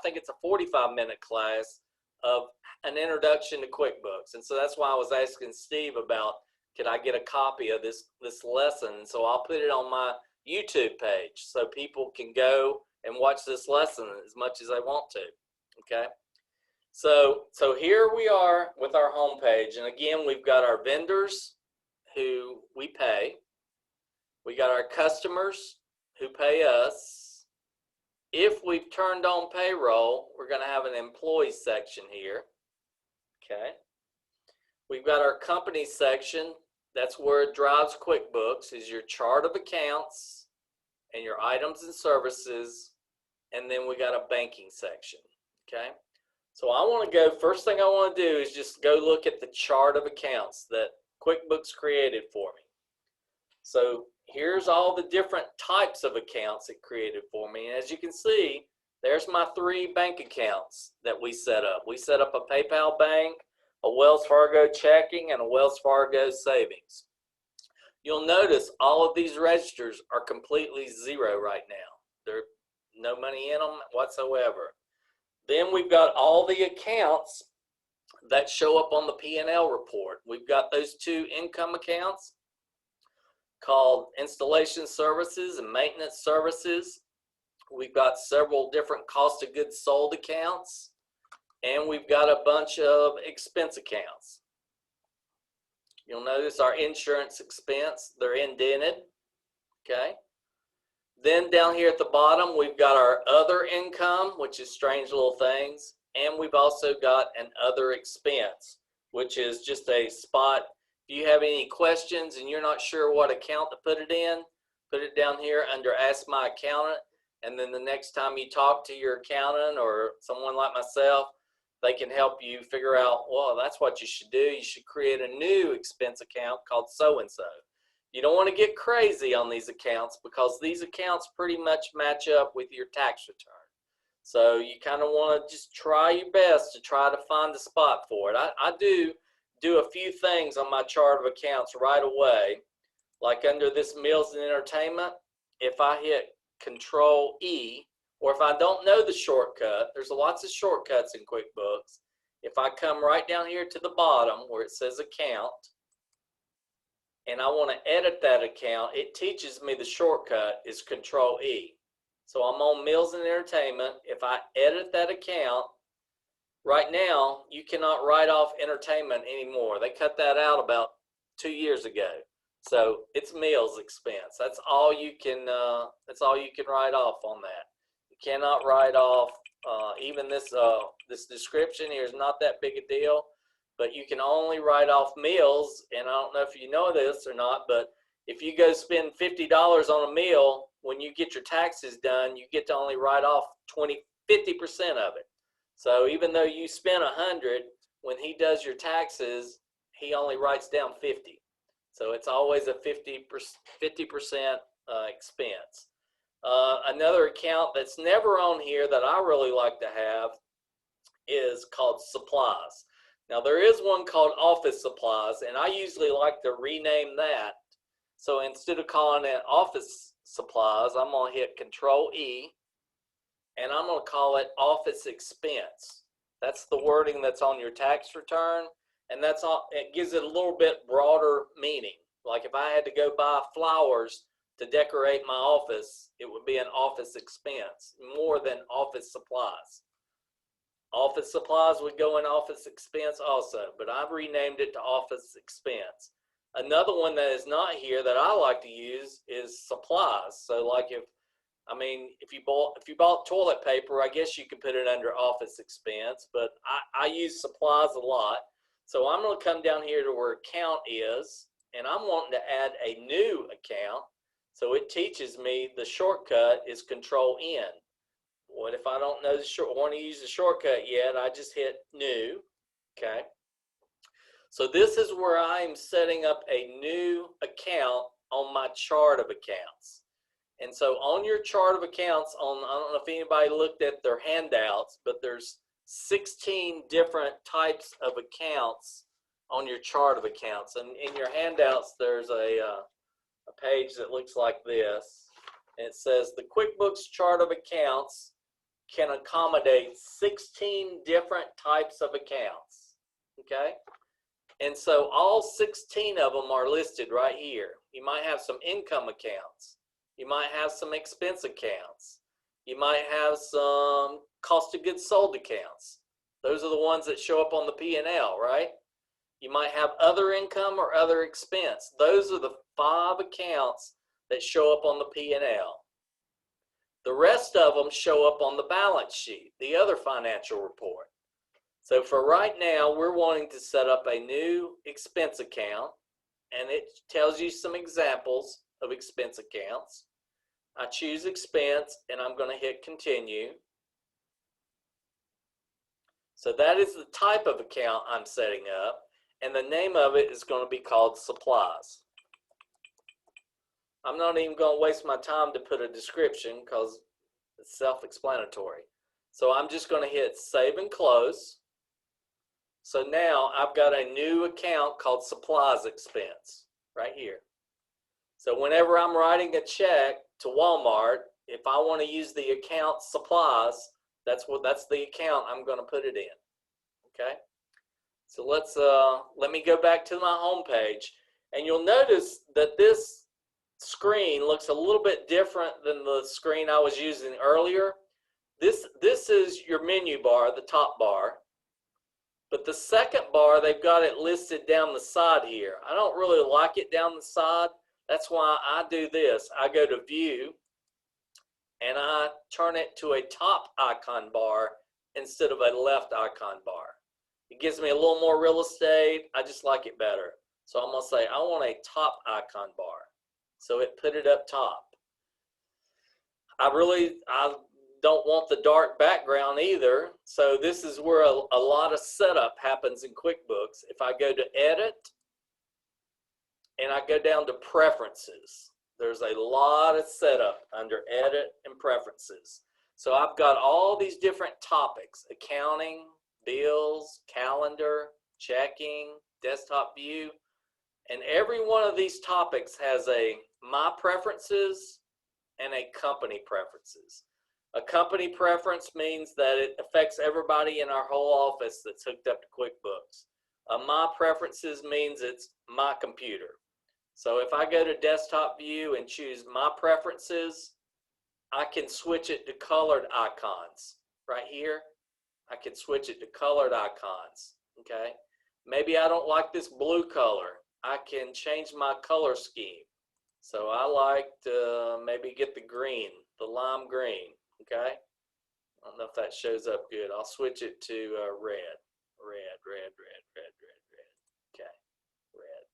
think it's a 45-minute class of an introduction to QuickBooks. And so that's why I was asking Steve about can I get a copy of this lesson? So I'll put it on my YouTube page so people can go and watch this lesson as much as they want to. Okay. So here we are with our home page, and again, we've got our vendors who we pay. We got our customers who pay us. If we've turned on payroll, we're going to have an employee section here. Okay. We've got our company section. That's where it drives QuickBooks, is your chart of accounts and your items and services. And then we got a banking section. Okay. So I want to go, first thing I want to do is just go look at the chart of accounts that QuickBooks created for me. So here's all the different types of accounts it created for me. And as you can see, there's my 3 bank accounts that we set up. We set up a PayPal bank, a Wells Fargo checking, and a Wells Fargo savings. You'll notice all of these registers are completely zero right now. There's no money in them whatsoever. Then we've got all the accounts that show up on the P&L report. We've got those 2 income accounts called installation services and maintenance services. We've got several different cost of goods sold accounts, and we've got a bunch of expense accounts. You'll notice our insurance expense, they're indented. Okay. Then down here at the bottom, we've got our other income, which is strange little things. And we've also got an other expense, which is just a spot. If you have any questions and you're not sure what account to put it in, put it down here under Ask My Accountant. And then the next time you talk to your accountant or someone like myself, they can help you figure out, well, that's what you should do. You should create a new expense account called so-and-so. You don't want to get crazy on these accounts because these accounts pretty much match up with your tax return. So you kind of want to just try your best to try to find a spot for it. I do a few things on my chart of accounts right away. Like under this meals and entertainment, if I hit Control E, or if I don't know the shortcut, there's lots of shortcuts in QuickBooks. If I come right down here to the bottom where it says account, and I want to edit that account, it teaches me the shortcut is Control E. So I'm on meals and entertainment. If I edit that account, right now, you cannot write off entertainment anymore. They cut that out about 2 years ago. So it's meals expense. That's all you can write off on that. You cannot write off even this description here is not that big a deal. But you can only write off meals, and I don't know if you know this or not, but if you go spend $50 on a meal, when you get your taxes done, you get to only write off 50% of it. So even though you spent 100, when he does your taxes, he only writes down 50. So it's always a 50% expense. Another account that's never on here that I really like to have is called supplies. Now there is one called office supplies, and I usually like to rename that. So instead of calling it office supplies, I'm going to hit Control E, and I'm going to call it office expense. That's the wording that's on your tax return, and that's all. It gives it a little bit broader meaning. Like if I had to go buy flowers to decorate my office, it would be an office expense more than office supplies. Office supplies would go in office expense also, but I've renamed it to office expense. Another one that is not here that I like to use is supplies. So like if you bought toilet paper, I guess you could put it under office expense, but I use supplies a lot. So I'm going to come down here to where account is, and I'm wanting to add a new account. So it teaches me the shortcut is Control N. What if I don't know want to use the shortcut yet? I just hit new. Okay. So this is where I'm setting up a new account on my chart of accounts. And so on your chart of accounts, I don't know if anybody looked at their handouts, but there's 16 different types of accounts on your chart of accounts. And in your handouts, there's a page that looks like this. And it says the QuickBooks chart of accounts can accommodate 16 different types of accounts. Okay. And so all 16 of them are listed right here. You might have some income accounts. You might have some expense accounts. You might have some cost of goods sold accounts. Those are the ones that show up on the P&L, right? You might have other income or other expense. Those are the 5 accounts that show up on the P&L. The rest of them show up on the balance sheet, the other financial report. So for right now, we're wanting to set up a new expense account, and it tells you some examples of expense accounts. I choose expense, and I'm going to hit continue. So that is the type of account I'm setting up, and the name of it is going to be called supplies. I'm not even going to waste my time to put a description because it's self-explanatory. So I'm just going to hit save and close. So now I've got a new account called supplies expense right here. So whenever I'm writing a check to Walmart, if I want to use the account supplies, that's the account I'm going to put it in. Okay. So let me go back to my home page, and you'll notice that this screen looks a little bit different than the screen I was using earlier. This is your menu bar, the top bar. But the second bar, they've got it listed down the side here. I don't really like it down the side. That's why I do this. I go to view, and I turn it to a top icon bar instead of a left icon bar. It gives me a little more real estate. I just like it better. So I'm going to say I want a top icon bar. So it put it up top. I don't want the dark background either. So this is where a lot of setup happens in QuickBooks. If I go to edit and I go down to preferences, there's a lot of setup under edit and preferences. So I've got all these different topics: accounting, bills, calendar, checking, desktop view. And every one of these topics has a my preferences and a company preferences. A company preference means that it affects everybody in our whole office that's hooked up to QuickBooks. My preferences means it's my computer. So if I go to desktop view and choose my preferences, I can switch it to colored icons. Right here, I can switch it to colored icons. Okay. Maybe I don't like this blue color. I can change my color scheme. So I like to maybe get the green, the lime green. Okay, I don't know if that shows up good. I'll switch it to red. Okay, red.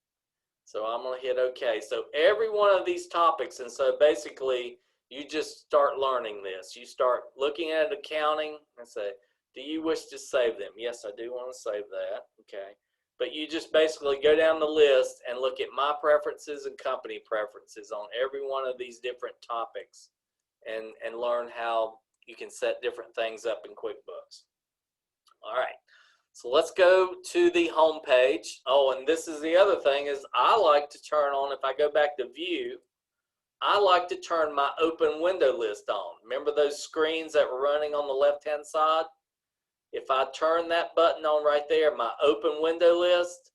So I'm going to hit OK. So every one of these topics, and so basically you just start learning this. You start looking at accounting and say, do you wish to save them? Yes, I do want to save that. Okay. But you just basically go down the list and look at my preferences and company preferences on every one of these different topics. And learn how you can set different things up in QuickBooks. All right, so let's go to the home page. Oh, and this is the other thing is I like to turn on, if I go back to view, I like to turn my open window list on. Remember those screens that were running on the left-hand side? If I turn that button on right there, my open window list,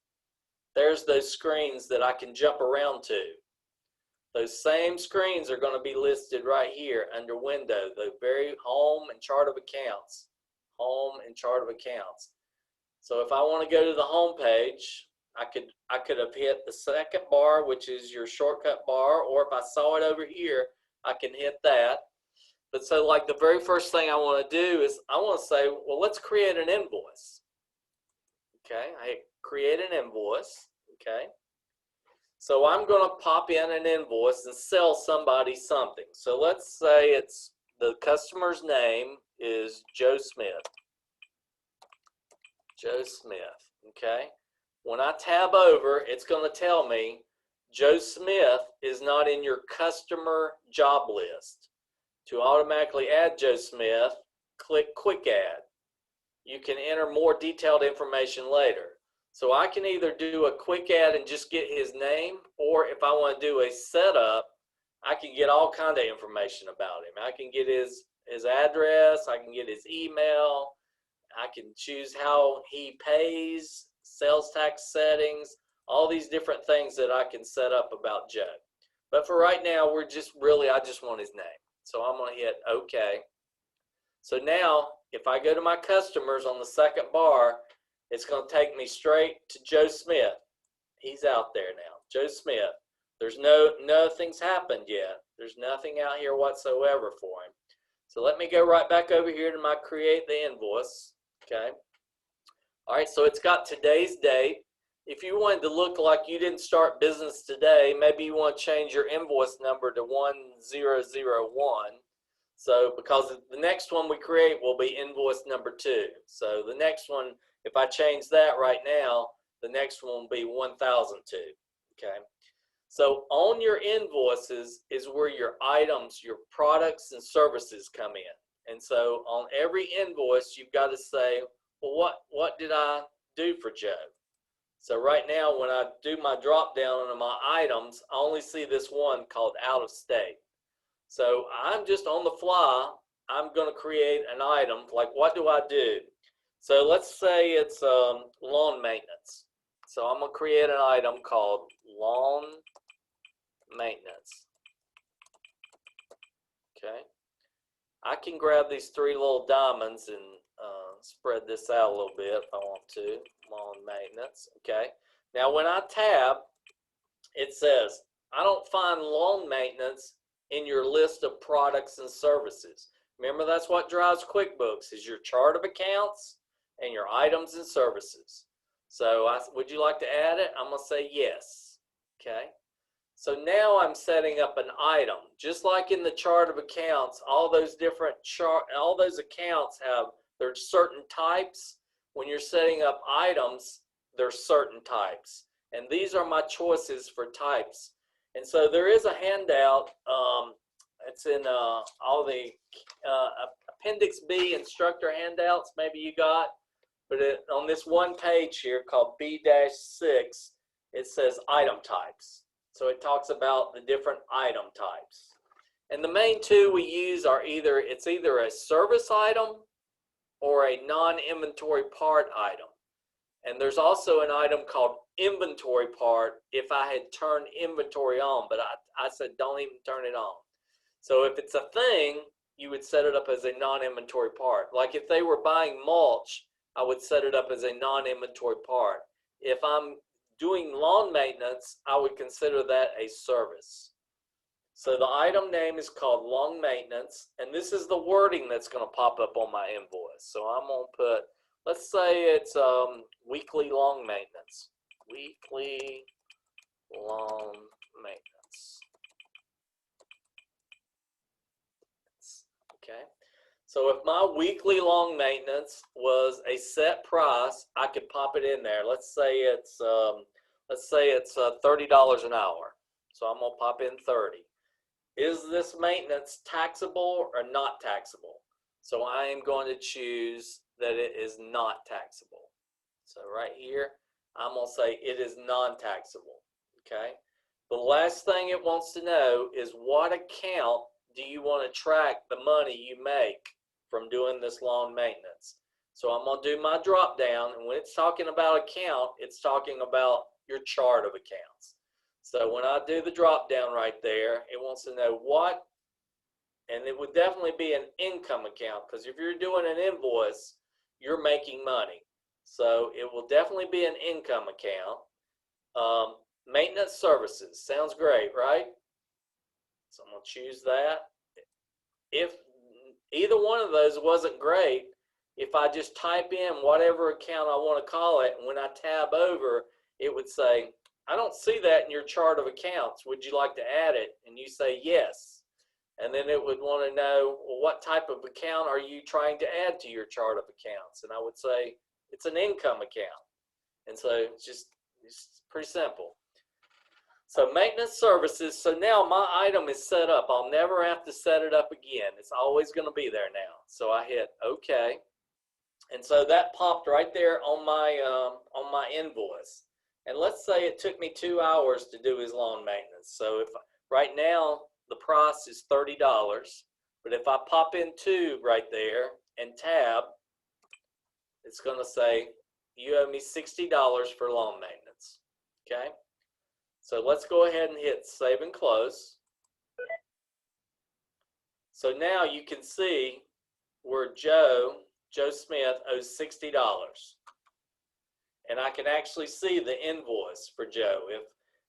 there's those screens that I can jump around to. Those same screens are going to be listed right here under window, the very home and chart of accounts, home and chart of accounts. So if I want to go to the home page, I could have hit the second bar, which is your shortcut bar, or if I saw it over here, I can hit that. But so like the very first thing I want to do is I want to say, well, let's create an invoice. Okay, I hit create an invoice. Okay. So I'm going to pop in an invoice and sell somebody something. So let's say it's the customer's name is Joe Smith. Joe Smith, okay? When I tab over, it's going to tell me Joe Smith is not in your customer job list. To automatically add Joe Smith, click Quick Add. You can enter more detailed information later. So I can either do a quick add and just get his name, or if I want to do a setup, I can get all kind of information about him. I can get his address, I can get his email, I can choose how he pays, sales tax settings, all these different things that I can set up about Joe. But for right now, I just want his name. So I'm going to hit OK. So now, if I go to my customers on the second bar, it's going to take me straight to Joe Smith. He's out there now, Joe Smith. There's nothing's happened yet. There's nothing out here whatsoever for him. So let me go right back over here to my create the invoice. Okay. All right, so it's got today's date. If you wanted to look like you didn't start business today, maybe you want to change your invoice number to 1001. So because the next one we create will be invoice number 2. So the next one, if I change that right now, the next one will be 1002. Okay. So on your invoices is where your items, your products and services come in. And so on every invoice, you've got to say, well, what did I do for Joe? So right now, when I do my drop down on my items, I only see this one called out of state. So I'm just on the fly. I'm going to create an item. Like, what do I do? So let's say it's lawn maintenance. So I'm going to create an item called lawn maintenance. Okay. I can grab these 3 little diamonds and spread this out a little bit if I want to. Lawn maintenance. Okay. Now when I tab, it says, I don't find lawn maintenance in your list of products and services. Remember, that's what drives QuickBooks, is your chart of accounts and your items and services. So would you like to add it? I'm going to say yes. Okay. So now I'm setting up an item. Just like in the chart of accounts, all those accounts have their certain types. When you're setting up items, there's certain types. And these are my choices for types. And so there is a handout. It's in all the Appendix B instructor handouts maybe you got. But on this one page here called B-6, it says item types. So it talks about the different item types. And the main 2 we use are either a service item or a non-inventory part item. And there's also an item called inventory part if I had turned inventory on, but I said don't even turn it on. So if it's a thing, you would set it up as a non-inventory part. Like if they were buying mulch, I would set it up as a non-inventory part. If I'm doing lawn maintenance, I would consider that a service. So the item name is called lawn maintenance, and this is the wording that's going to pop up on my invoice. So I'm going to put, let's say it's weekly lawn maintenance. Weekly lawn maintenance. Okay. So if my weekly lawn maintenance was a set price, I could pop it in there. Let's say it's $30 an hour. So I'm going to pop in 30. Is this maintenance taxable or not taxable? So I am going to choose that it is not taxable. So right here, I'm going to say it is non-taxable. Okay. The last thing it wants to know is what account do you want to track the money you make from doing this lawn maintenance. So I'm going to do my drop down, and when it's talking about account, it's talking about your chart of accounts. So when I do the drop down right there, it wants to know what, and it would definitely be an income account, because if you're doing an invoice, you're making money. So it will definitely be an income account. Maintenance services, sounds great, right? So I'm going to choose that. If either one of those wasn't great, if I just type in whatever account I want to call it, and when I tab over, it would say, I don't see that in your chart of accounts. Would you like to add it? And you say yes. And then it would want to know, well, what type of account are you trying to add to your chart of accounts? And I would say, it's an income account. And so it's pretty simple. So maintenance services, so now my item is set up. I'll never have to set it up again. It's always going to be there now. So I hit OK. And so that popped right there on my invoice. And let's say it took me 2 hours to do his lawn maintenance. So if right now the price is $30, but if I pop in 2 right there and tab, it's going to say, you owe me $60 for lawn maintenance. Okay, so let's go ahead and hit save and close. So now you can see where Joe Smith owes $60. And I can actually see the invoice for Joe.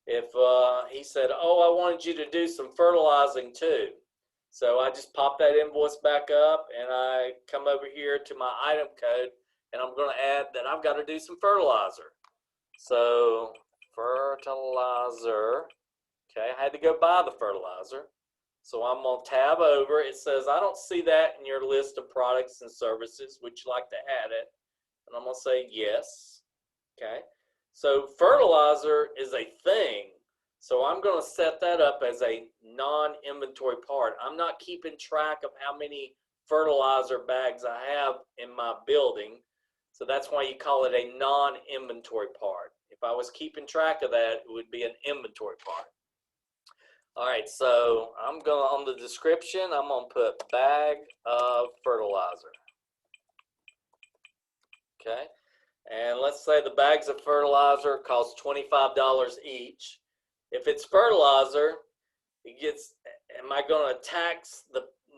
If he said, oh, I wanted you to do some fertilizing too. So I just pop that invoice back up and I come over here to my item code and I'm going to add that I've got to do some fertilizer. So fertilizer, okay, I had to go buy the fertilizer. So I'm going to tab over. It says, I don't see that in your list of products and services. Would you like to add it? And I'm going to say yes. Okay. So fertilizer is a thing. So I'm going to set that up as a non-inventory part. I'm not keeping track of how many fertilizer bags I have in my building. So that's why you call it a non-inventory part. If I was keeping track of that, it would be an inventory part. All right, so I'm going on the description, I'm going to put bag of fertilizer. Okay, and let's say the bags of fertilizer cost $25 each. If it's fertilizer, it gets, am I going to tax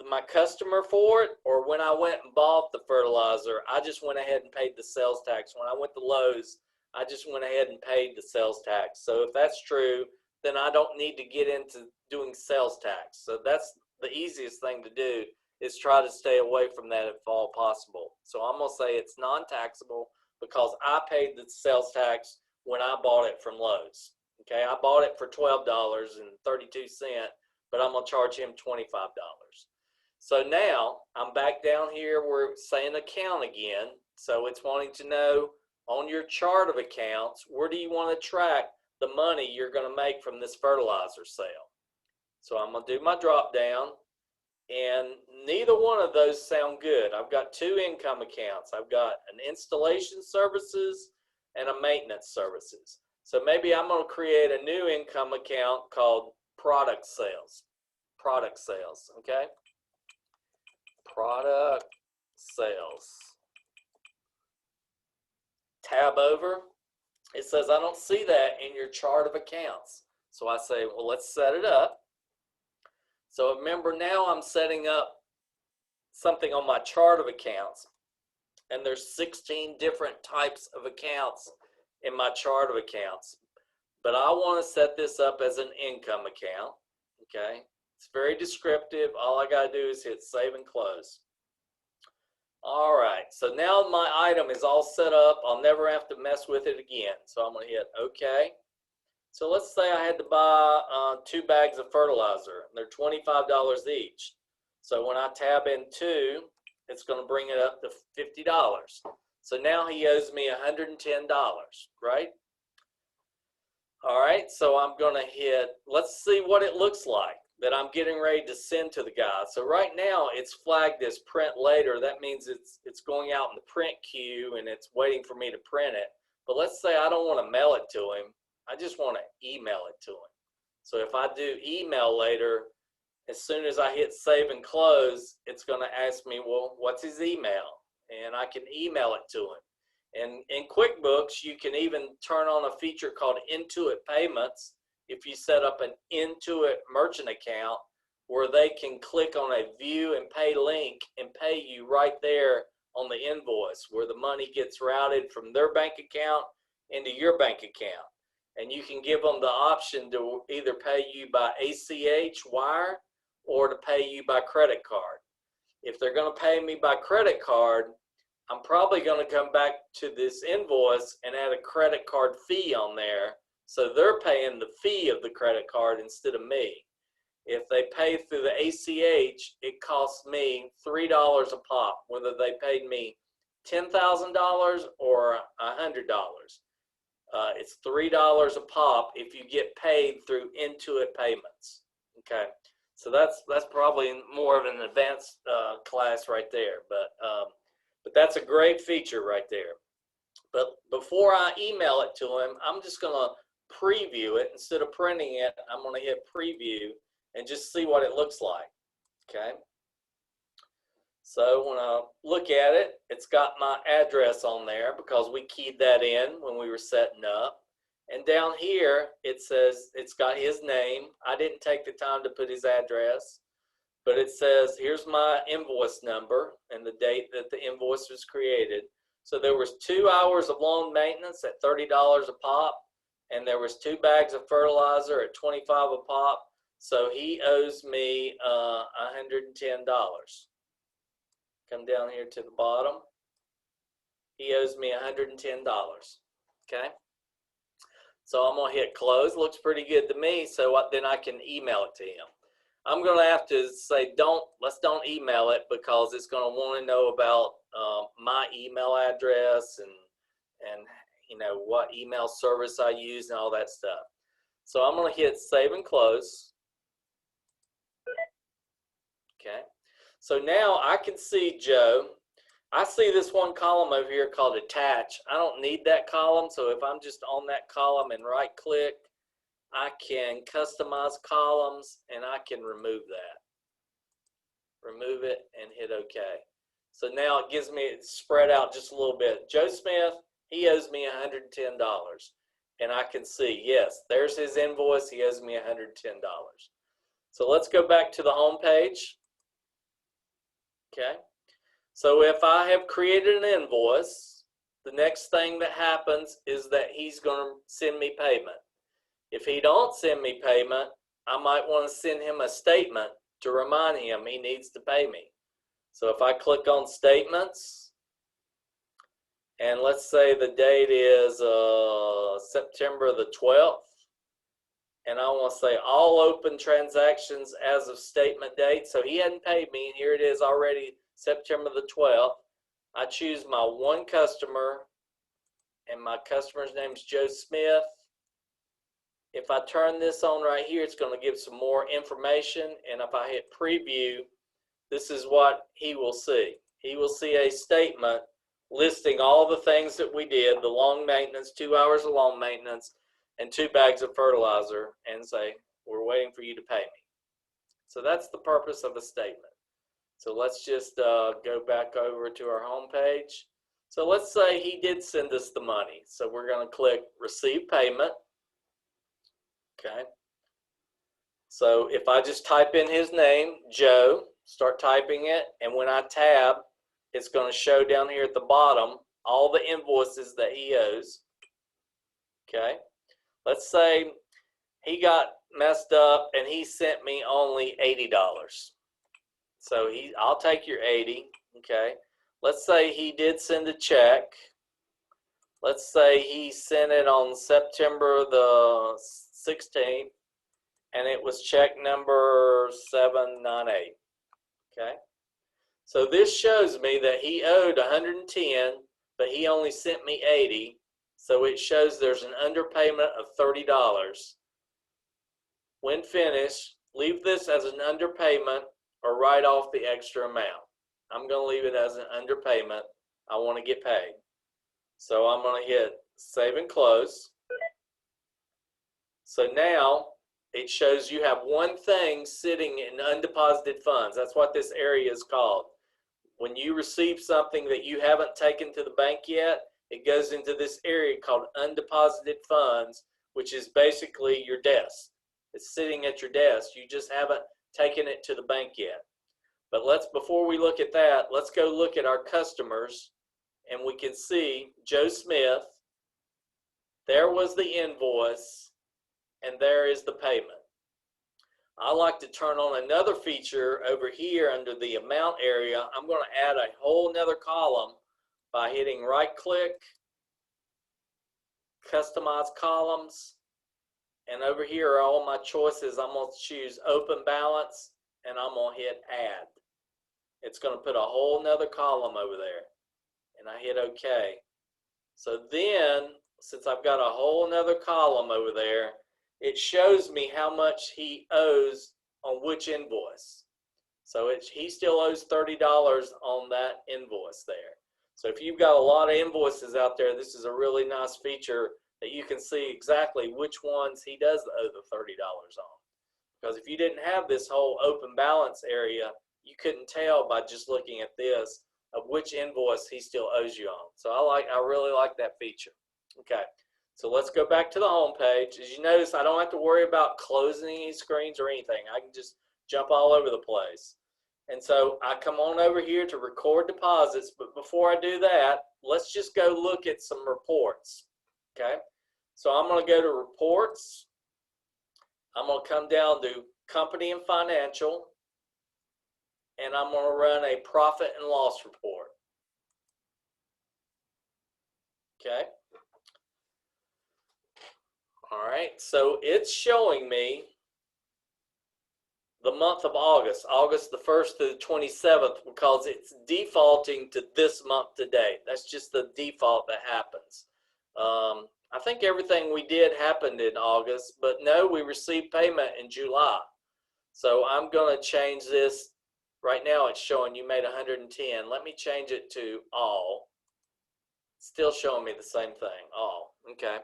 my customer for it? Or when I went and bought the fertilizer, I just went ahead and paid the sales tax. When I went to Lowe's, I just went ahead and paid the sales tax. So if that's true, then I don't need to get into doing sales tax. So that's the easiest thing to do, is try to stay away from that if all possible. So I'm going to say it's non-taxable because I paid the sales tax when I bought it from Lowe's. Okay, I bought it for $12.32, but I'm going to charge him $25. So now I'm back down here, we're saying account again. So it's wanting to know on your chart of accounts, where do you want to track the money you're going to make from this fertilizer sale? So I'm going to do my drop down, and neither one of those sound good. I've got two income accounts. I've got an installation services and a maintenance services. So maybe I'm going to create a new income account called product sales. Product sales, okay? Product sales. Tab over. It says, I don't see that in your chart of accounts. So I say, well, let's set it up. So remember, now I'm setting up something on my chart of accounts. And there's 16 different types of accounts in my chart of accounts. But I want to set this up as an income account. Okay. It's very descriptive. All I got to do is hit save and close. All right, so now my item is all set up. I'll never have to mess with it again. So I'm going to hit OK. So let's say I had to buy 2 bags of fertilizer. They're $25 each. So when I tab in 2, it's going to bring it up to $50. So now he owes me $110, right? All right, so I'm going to hit, let's see what it looks like that I'm getting ready to send to the guy. So right now it's flagged as print later. That means it's going out in the print queue and it's waiting for me to print it. But let's say I don't want to mail it to him. I just want to email it to him. So if I do email later, as soon as I hit save and close, it's going to ask me, well, what's his email? And I can email it to him. And in QuickBooks, you can even turn on a feature called Intuit Payments. If you set up an Intuit merchant account where they can click on a view and pay link and pay you right there on the invoice, where the money gets routed from their bank account into your bank account. And you can give them the option to either pay you by ACH wire or to pay you by credit card. If they're going to pay me by credit card, I'm probably going to come back to this invoice and add a credit card fee on there. So they're paying the fee of the credit card instead of me. If they pay through the ACH, it costs me $3 a pop, whether they paid me $10,000 or $100. It's $3 a pop if you get paid through Intuit Payments. Okay, so that's probably more of an advanced class right there, but that's a great feature right there. But before I email it to him, I'm just going to preview it. Instead of printing it, I'm going to hit preview and just see what it looks like. Okay. So when I look at it, it's got my address on there because we keyed that in when we were setting up. And down here, it says it's got his name. I didn't take the time to put his address, but it says, here's my invoice number and the date that the invoice was created. So there was 2 hours of lawn maintenance at $30 a pop, and there was 2 bags of fertilizer at $25 a pop. So he owes me $110. Come down here to the bottom. He owes me $110. Okay. So I'm gonna hit close. Looks pretty good to me. So then I can email it to him. I'm gonna have to say let's don't email it because it's gonna want to know about my email address and you know what email service I use and all that stuff. So I'm gonna hit save and close. Okay. So now I can see Joe. I see this one column over here called attach. I don't need that column. So if I'm just on that column and right click, I can customize columns and I can remove that. Remove it and hit OK. So now it gives me it spread out just a little bit. Joe Smith, he owes me $110. And I can see, yes, there's his invoice. He owes me $110. So let's go back to the home page. Okay. So if I have created an invoice, the next thing that happens is that he's going to send me payment. If he don't send me payment, I might want to send him a statement to remind him he needs to pay me. So if I click on statements, and let's say the date is September the 12th, and I want to say all open transactions as of statement date. So he hadn't paid me, and here it is already September the 12th. I choose my one customer, and my customer's name is Joe Smith. If I turn this on right here, it's going to give some more information, and if I hit preview, this is what he will see. He will see a statement listing all the things that we did, the lawn maintenance, 2 hours of lawn maintenance, and 2 bags of fertilizer, and say, we're waiting for you to pay me. So that's the purpose of a statement. So let's just go back over to our home page. So let's say he did send us the money. So we're going to click receive payment. Okay. So if I just type in his name, Joe, start typing it, and when I tab, it's going to show down here at the bottom all the invoices that he owes. Okay. Let's say he got messed up and he sent me only $80. So I'll take your 80. Okay. Let's say he did send a check. Let's say he sent it on September the 16th, and it was check number 798. Okay. So this shows me that he owed 110, but he only sent me 80. So it shows there's an underpayment of $30. When finished, leave this as an underpayment or write off the extra amount. I'm going to leave it as an underpayment. I want to get paid. So I'm going to hit save and close. So now it shows you have one thing sitting in undeposited funds. That's what this area is called. When you receive something that you haven't taken to the bank yet, it goes into this area called undeposited funds, which is basically your desk. It's sitting at your desk. You just haven't taken it to the bank yet. But before we look at that, let's go look at our customers, and we can see Joe Smith. There was the invoice, and there is the payment. I like to turn on another feature over here under the amount area. I'm going to add a whole nother column by hitting right click, customize columns, and over here are all my choices. I'm going to choose open balance, and I'm going to hit add. It's going to put a whole nother column over there, and I hit OK. So then, since I've got a whole nother column over there, it shows me how much he owes on which invoice. So he still owes $30 on that invoice there. So if you've got a lot of invoices out there, this is a really nice feature that you can see exactly which ones he does owe the $30 on. Because if you didn't have this whole open balance area, you couldn't tell by just looking at this of which invoice he still owes you on. So I really like that feature. Okay, so let's go back to the home page. As you notice, I don't have to worry about closing any screens or anything. I can just jump all over the place. And so I come on over here to record deposits, but before I do that, let's just go look at some reports. Okay, so I'm going to go to reports. I'm going to come down to company and financial, and I'm going to run a profit and loss report. Okay. All right, so it's showing me the month of August, August the 1st to the 27th, because it's defaulting to this month to date. That's just the default that happens. I think everything we did happened in August, but no, we received payment in July. So I'm going to change this. Right now it's showing you made 110. Let me change it to all. Still showing me the same thing, all. Okay.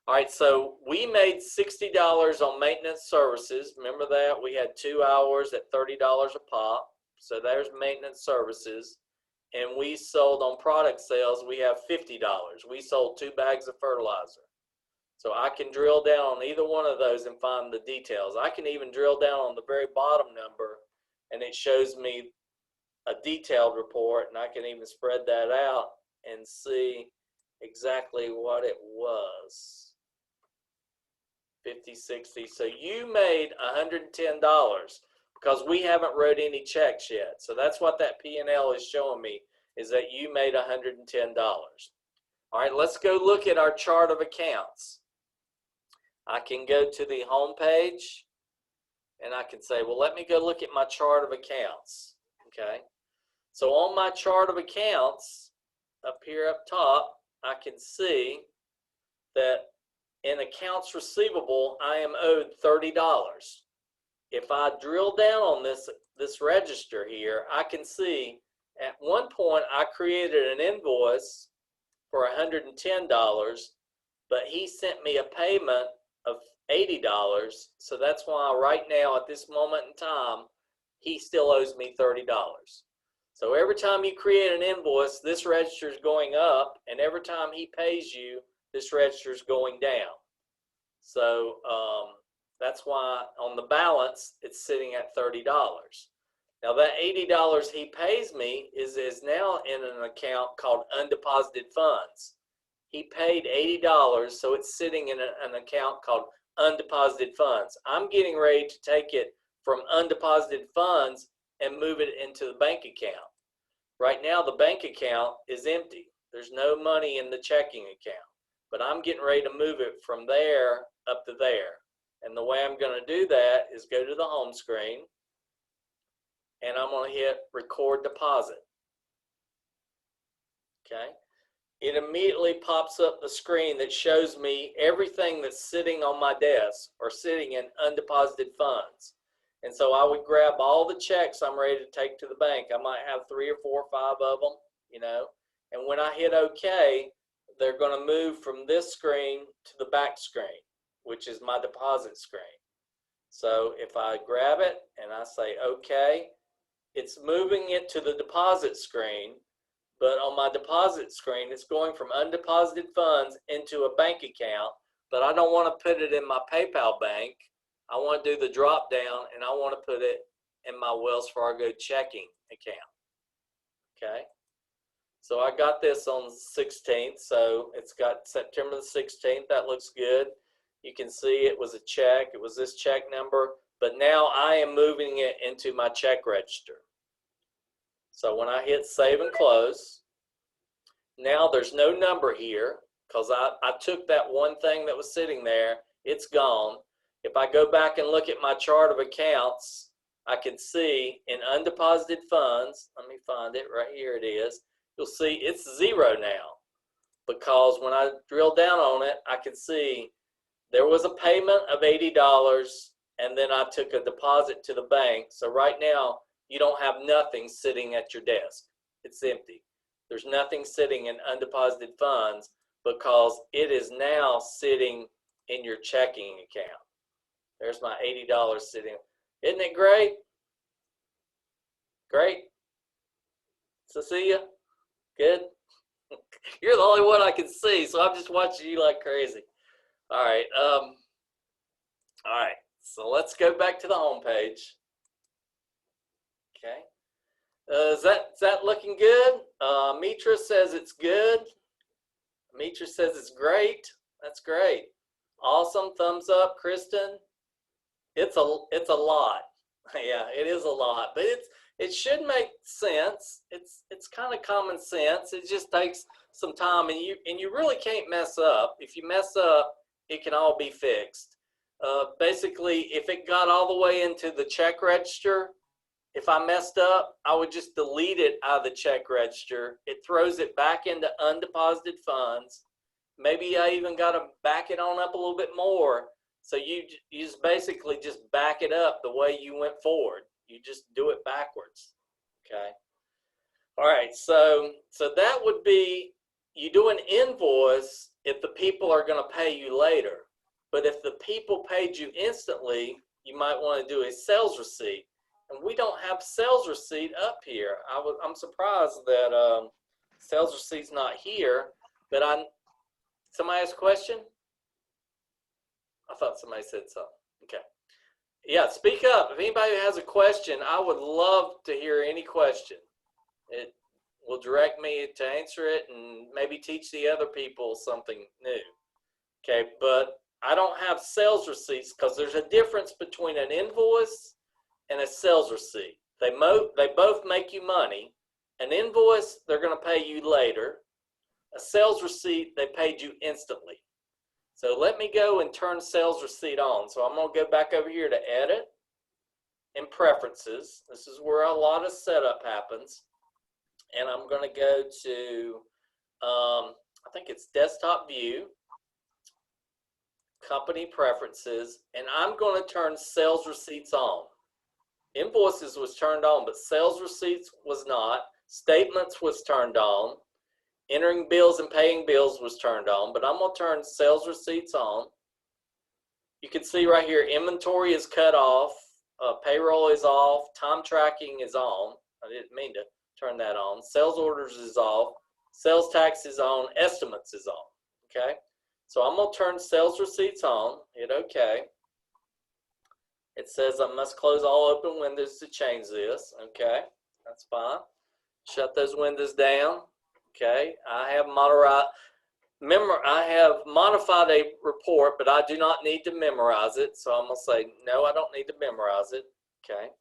All right, so we made $60 on maintenance services. Remember that? We had 2 hours at $30 a pop. So there's maintenance services. And we sold on product sales, we have $50. We sold 2 bags of fertilizer. So I can drill down on either one of those and find the details. I can even drill down on the very bottom number, and it shows me a detailed report, and I can even spread that out and see exactly what it was. 50, 60. So you made $110 because we haven't wrote any checks yet. So that's what that P&L is showing me, is that you made $110. All right, let's go look at our chart of accounts. I can go to the home page and I can say, well, let me go look at my chart of accounts. Okay, so on my chart of accounts, up here up top, I can see that in accounts receivable, I am owed $30. If I drill down on this register here, I can see at one point I created an invoice for $110, but he sent me a payment of $80. So that's why right now at this moment in time, he still owes me $30. So every time you create an invoice, this register is going up, and every time he pays you, this register is going down. So that's why on the balance, it's sitting at $30. Now that $80 he pays me is now in an account called undeposited funds. He paid $80, so it's sitting in an account called undeposited funds. I'm getting ready to take it from undeposited funds and move it into the bank account. Right now, the bank account is empty. There's no money in the checking account, but I'm getting ready to move it from there up to there. And the way I'm going to do that is go to the home screen, and I'm going to hit record deposit. Okay. It immediately pops up the screen that shows me everything that's sitting on my desk or sitting in undeposited funds. And so I would grab all the checks I'm ready to take to the bank. I might have 3 or 4 or 5 of them, you know. And when I hit OK, they're going to move from this screen to the back screen, which is my deposit screen. So if I grab it and I say OK, it's moving it to the deposit screen. But on my deposit screen, it's going from undeposited funds into a bank account, but I don't want to put it in my PayPal bank. I want to do the drop down, and I want to put it in my Wells Fargo checking account. Okay, so I got this on the 16th, so it's got September the 16th. That looks good. You can see it was a check. It was this check number, but now I am moving it into my check register. So when I hit save and close, now there's no number here because I took that one thing that was sitting there. It's gone. If I go back and look at my chart of accounts, I can see in undeposited funds, let me find it, right here it is. You'll see it's 0 now because when I drill down on it, I can see there was a payment of $80 and then I took a deposit to the bank. So right now, you don't have nothing sitting at your desk. It's empty. There's nothing sitting in undeposited funds because it is now sitting in your checking account. There's my $80 sitting. Isn't it great? Great. Cecilia, good. You're the only one I can see, so I'm just watching you like crazy. All right. All right. So let's go back to the home page. Okay. Is that looking good? Mitra says it's good. Mitra says it's great. That's great. Awesome. Thumbs up, Kristen. It's a lot. Yeah, it is a lot, but it should make sense. It's kind of common sense. It just takes some time, and you really can't mess up. If you mess up, it can all be fixed. Basically, if it got all the way into the check register, if I messed up, I would just delete it out of the check register. It throws it back into undeposited funds. Maybe I even got to back it on up a little bit more. So you just basically just back it up the way you went forward. You just do it backwards, okay? All right, so that would be, you do an invoice if the people are gonna pay you later. But if the people paid you instantly, you might wanna do a sales receipt. And we don't have sales receipt up here. I'm surprised that sales receipt's not here, but somebody asked a question? I thought somebody said something. Okay. Yeah, speak up. If anybody has a question, I would love to hear any question. It will direct me to answer it and maybe teach the other people something new. Okay, but I don't have sales receipts because there's a difference between an invoice and a sales receipt. They both make you money. An invoice, they're going to pay you later. A sales receipt, they paid you instantly. So let me go and turn sales receipt on. So I'm going to go back over here to edit and preferences. This is where a lot of setup happens. And I'm going to go to, I think it's desktop view, company preferences, and I'm going to turn sales receipts on. Invoices was turned on, but sales receipts was not. Statements was turned on. Entering bills and paying bills was turned on, but I'm going to turn sales receipts on. You can see right here, inventory is cut off, payroll is off, time tracking is on. I didn't mean to turn that on. Sales orders is off, sales tax is on, estimates is on, okay? So I'm going to turn sales receipts on, hit OK. It says I must close all open windows to change this, okay? That's fine. Shut those windows down. Okay, I have modified a report, but I do not need to memorize it. So I'm going to say, no, I don't need to memorize it. Okay,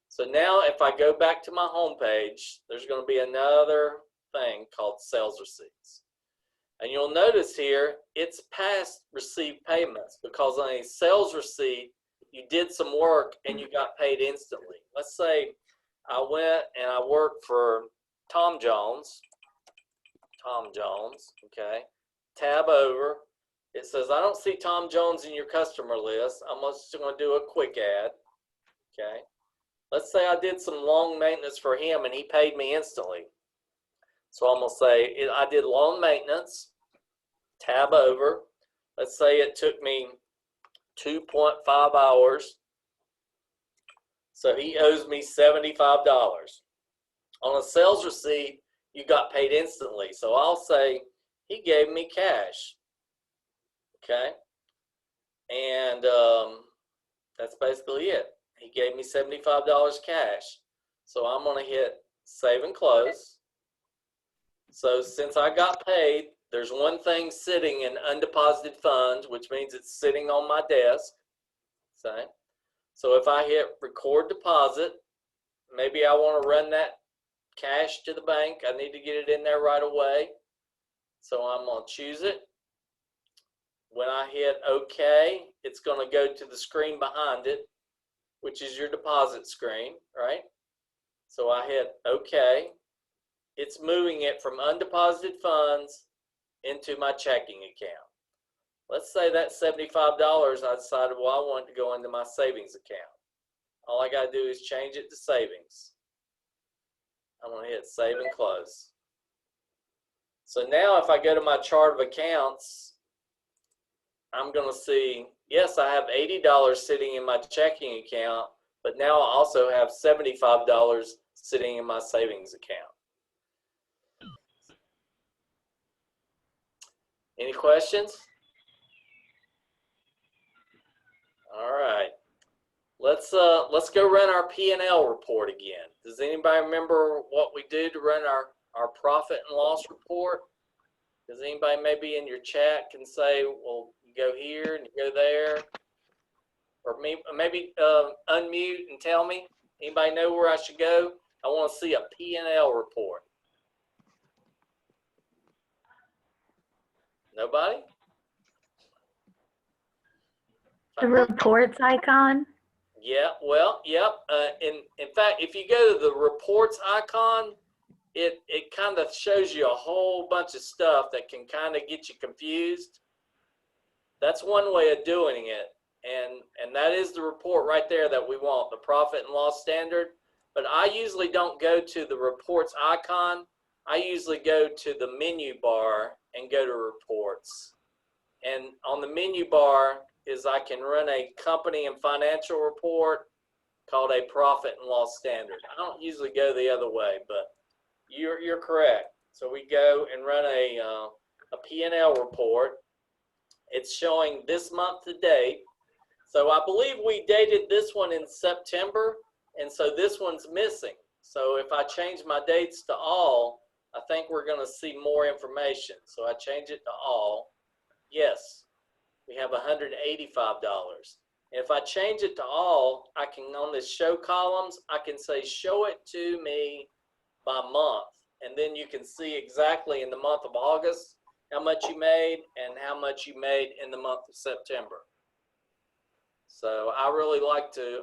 so now if I go back to my home page, there's going to be another thing called sales receipts. And you'll notice here, it's past received payments because on a sales receipt, you did some work and you got paid instantly. Let's say I went and I worked for Tom Jones, okay, tab over. It says, I don't see Tom Jones in your customer list. I'm just going to do a quick add, okay. Let's say I did some long maintenance for him and he paid me instantly. So I'm going to say, I did long maintenance, tab over. Let's say it took me 2.5 hours. So he owes me $75. On a sales receipt, you got paid instantly. So I'll say he gave me cash. Okay. And that's basically it. He gave me $75 cash. So I'm going to hit save and close. So since I got paid, there's one thing sitting in undeposited funds, which means it's sitting on my desk. Okay. So if I hit record deposit, maybe I want to run that cash to the bank. I need to get it in there right away. So I'm going to choose it. When I hit OK, it's going to go to the screen behind it, which is your deposit screen, right? So I hit OK. It's moving it from undeposited funds into my checking account. Let's say that $75, I decided, well, I want it to go into my savings account. All I got to do is change it to savings. I'm going to hit save and close. So now if I go to my chart of accounts, I'm going to see, yes, I have $80 sitting in my checking account, but now I also have $75 sitting in my savings account. Any questions? All right. Let's go run our P&L report again. Does anybody remember what we did to run our profit and loss report? Does anybody maybe in your chat can say, well, you go here and you go there? Or maybe unmute and tell me. Anybody know where I should go? I want to see a P&L report. Nobody? The reports icon? Yeah, well, yep. In fact, if you go to the reports icon, it kind of shows you a whole bunch of stuff that can kind of get you confused. That's one way of doing it. And that is the report right there that we want, the profit and loss standard. But I usually don't go to the reports icon. I usually go to the menu bar and go to reports. And on the menu bar is I can run a company and financial report called a profit and loss standard. I don't usually go the other way, but you're correct. So we go and run a P&L report. It's showing this month to date. So I believe we dated this one in September, and so this one's missing. So if I change my dates to all, I think we're going to see more information. So I change it to all. Yes, we have $185. And if I change it to all, I can, on this show columns, I can say show it to me by month. And then you can see exactly in the month of August how much you made and how much you made in the month of September. So I really like to,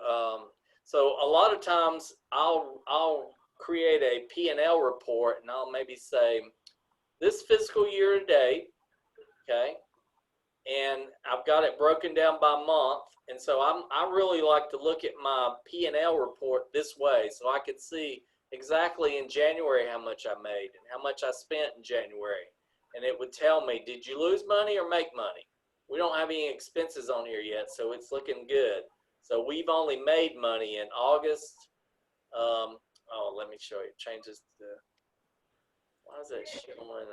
so a lot of times I'll create a P&L report and I'll maybe say this fiscal year to date, okay, and I've got it broken down by month. And so I really like to look at my P&L report this way so I could see exactly in January how much I made and how much I spent in January. And it would tell me, did you lose money or make money? We don't have any expenses on here yet, so it's looking good. So we've only made money in August. Oh, let me show you. Changes to, why is that showing?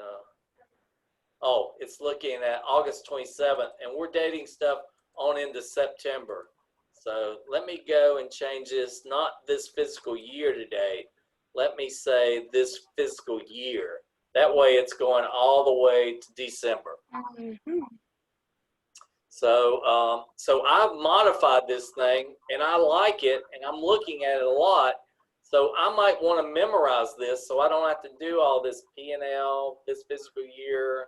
Oh, it's looking at August 27th, and we're dating stuff on into September. So let me go and change this, not this fiscal year to date. Let me say this fiscal year. That way it's going all the way to December. So, so I've modified this thing and I like it and I'm looking at it a lot. So I might want to memorize this so I don't have to do all this P&L, this fiscal year,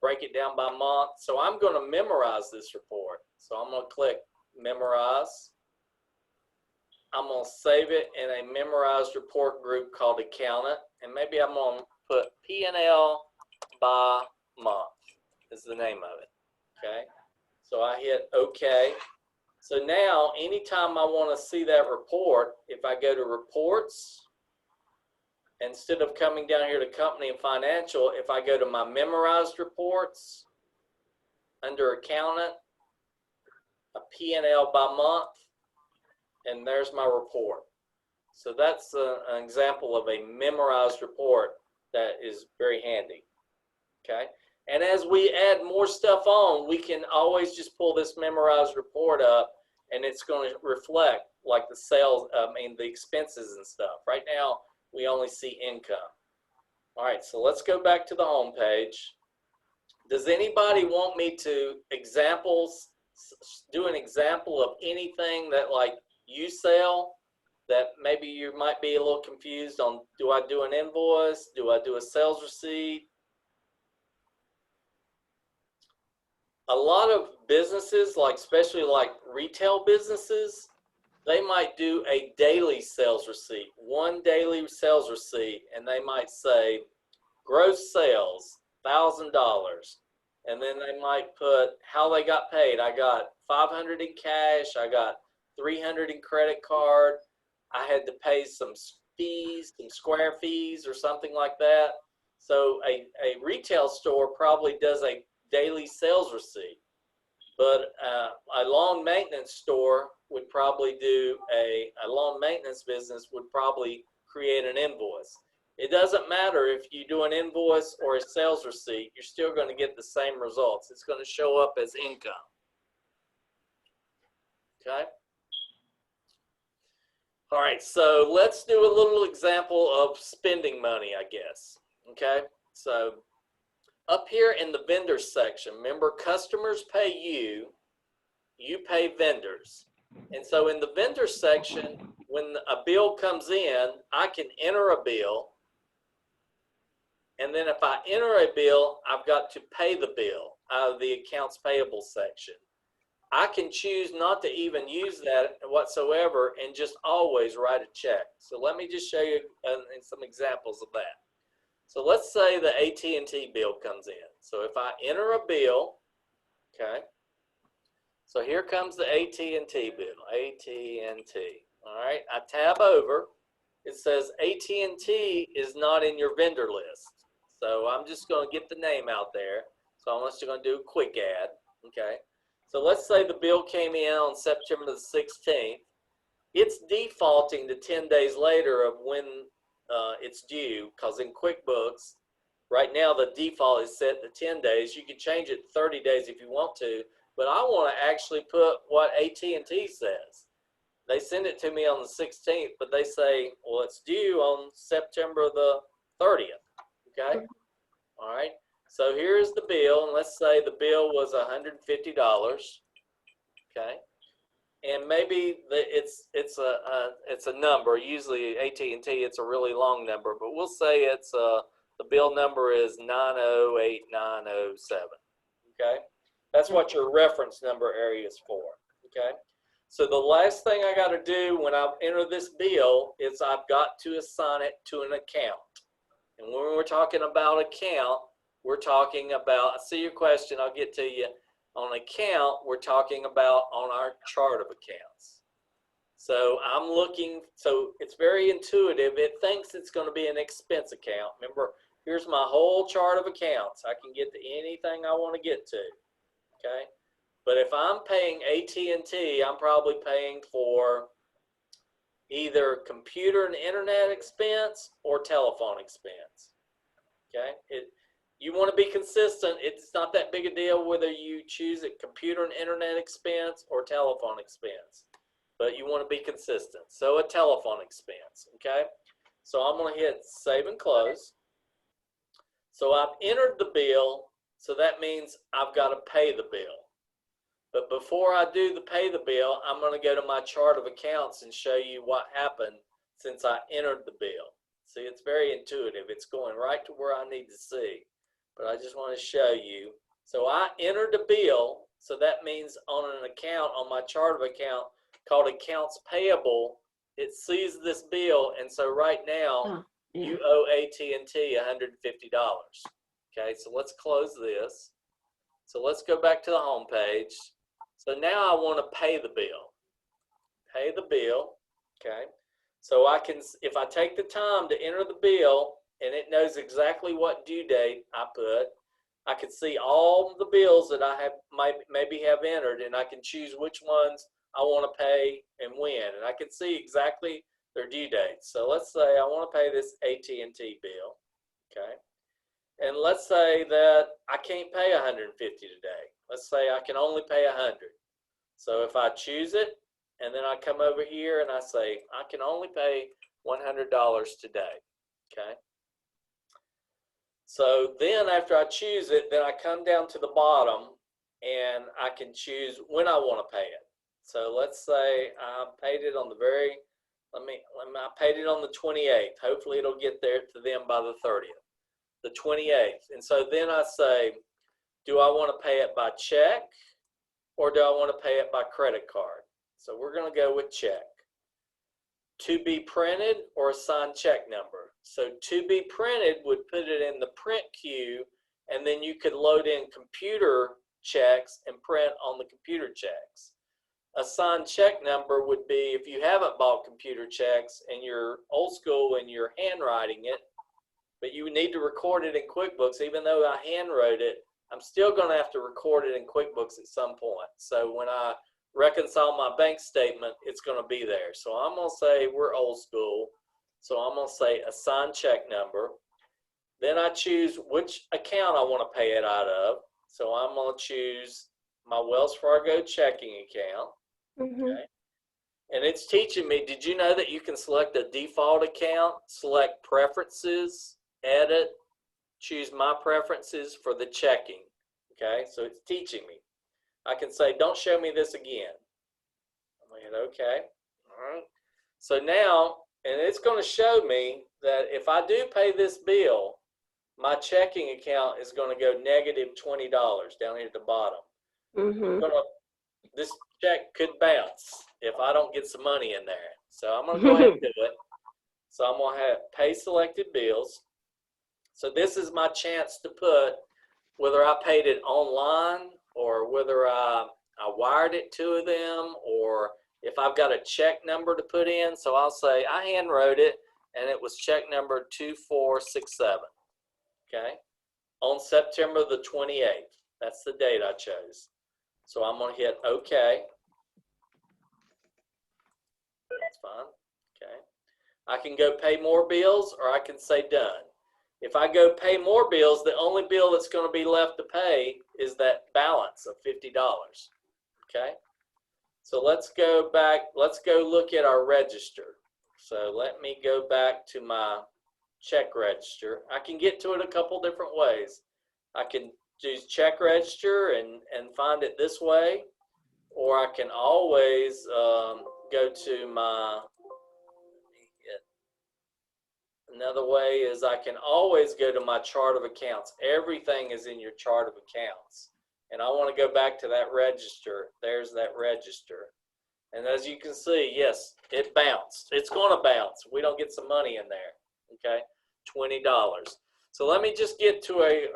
break it down by month. So I'm going to memorize this report. So I'm going to click memorize. I'm going to save it in a memorized report group called accountant. And maybe I'm going to put P&L by month is the name of it. Okay. So I hit OK. So now anytime I want to see that report, if I go to reports, instead of coming down here to company and financial, if I go to my memorized reports under accountant, a P&L by month, and there's my report. So that's an example of a memorized report that is very handy. Okay. And as we add more stuff on, we can always just pull this memorized report up and it's going to reflect like the sales, the expenses and stuff. Right now, we only see income. All right, so let's go back to the home page. Does anybody want me to do an example of anything that like you sell that maybe you might be a little confused on? Do I do an invoice? Do I do a sales receipt? A lot of businesses, like especially like retail businesses, they might do a daily sales receipt, one daily sales receipt, and they might say gross sales, $1,000. And then they might put how they got paid. I got $500 in cash. I got $300 in credit card. I had to pay some fees, some square fees or something like that. So a retail store probably does a daily sales receipt, but a lawn maintenance store would probably do a lawn maintenance business would probably create an invoice. It doesn't matter if you do an invoice or a sales receipt, you're still going to get the same results. It's going to show up as income. Okay? All right, so let's do a little example of spending money, I guess. Okay, so up here in the vendors section, remember, customers pay you, you pay vendors. And so in the vendors section, when a bill comes in, I can enter a bill. And then if I enter a bill, I've got to pay the bill out of the accounts payable section. I can choose not to even use that whatsoever and just always write a check. So let me just show you some examples of that. So let's say the AT&T bill comes in. So if I enter a bill, okay, so here comes the AT&T bill, AT&T. All right, I tab over. It says AT&T is not in your vendor list. So I'm just going to get the name out there. So I'm just going to do a quick add, okay. So let's say the bill came in on September the 16th. It's defaulting to 10 days later of when it's due, because in QuickBooks, right now the default is set to 10 days. You can change it 30 days if you want to, but I want to actually put what AT&T says. They send it to me on the 16th, but they say, well, it's due on September the 30th, okay? All right. So here's the bill, and let's say the bill was $150, okay? And maybe it's a number. Usually AT&T, it's a really long number, but we'll say it's the bill number is 908,907, okay? That's what your reference number area is for, okay? So the last thing I got to do when I enter this bill is I've got to assign it to an account. And when we're talking about account, we're talking about, I see your question, I'll get to you. On account, we're talking about on our chart of accounts. So I'm looking, so it's very intuitive. It thinks it's going to be an expense account. Remember, here's my whole chart of accounts. I can get to anything I want to get to, okay? But if I'm paying AT&T, I'm probably paying for either computer and internet expense or telephone expense, okay? You want to be consistent. It's not that big a deal whether you choose a computer and internet expense or telephone expense, but you want to be consistent. So a telephone expense, okay? So I'm going to hit save and close. So I've entered the bill, so that means I've got to pay the bill. But before I do the pay the bill, I'm going to go to my chart of accounts and show you what happened since I entered the bill. See, it's very intuitive. It's going right to where I need to see. But I just want to show you. So I entered a bill, so that means on an account, on my chart of account called accounts payable, it sees this bill, and so right now you owe AT&T $150. Okay, so let's close this. So let's go back to the home page. So now I want to pay the bill. Pay the bill, okay? So I can, if I take the time to enter the bill, and it knows exactly what due date I put, I can see all the bills that I have maybe have entered, and I can choose which ones I want to pay and when, and I can see exactly their due dates. So let's say I want to pay this AT&T bill, okay? And let's say that I can't pay $150 today. Let's say I can only pay $100. So if I choose it, and then I come over here and I say I can only pay $100 today, okay? So then after I choose it, then I come down to the bottom and I can choose when I want to pay it. So let's say I paid it on the very, I paid it on the 28th. Hopefully it'll get there to them by the 30th, the 28th. And so then I say, do I want to pay it by check or do I want to pay it by credit card? So we're going to go with check. To be printed or assigned check number. So to be printed would put it in the print queue, and then you could load in computer checks and print on the computer checks. Assigned check number would be if you haven't bought computer checks and you're old school and you're handwriting it, but you need to record it in QuickBooks. Even though I handwrote it, I'm still going to have to record it in QuickBooks at some point. So when I reconcile my bank statement, it's going to be there. So I'm going to say we're old school. So I'm going to say assign check number. Then I choose which account I want to pay it out of. So I'm going to choose my Wells Fargo checking account. Okay. And it's teaching me, did you know that you can select a default account, select preferences, edit, choose my preferences for the checking. Okay, so it's teaching me. I can say, don't show me this again. I'm going to hit OK. All right. So now, and it's going to show me that if I do pay this bill, my checking account is going to go negative $20 down here at the bottom. This check could bounce if I don't get some money in there. So I'm going to go ahead and do it. So I'm going to have pay selected bills. So this is my chance to put whether I paid it online or whether I wired it to them, or if I've got a check number to put in. So I'll say I hand wrote it and it was check number 2467. Okay, on September the 28th. That's the date I chose. So I'm going to hit OK. That's fine. Okay. I can go pay more bills, or I can say done. If I go pay more bills, the only bill that's going to be left to pay is that balance of $50. Okay. So let's go back. Let's go look at our register. So let me go back to my check register. I can get to it a couple different ways. I can choose check register and find it this way, or I can always go to my, another way is I can always go to my chart of accounts. Everything is in your chart of accounts. And I want to go back to that register. There's that register. And as you can see, yes, it bounced. It's going to bounce. We don't get some money in there. Okay, $20. So let me just get to a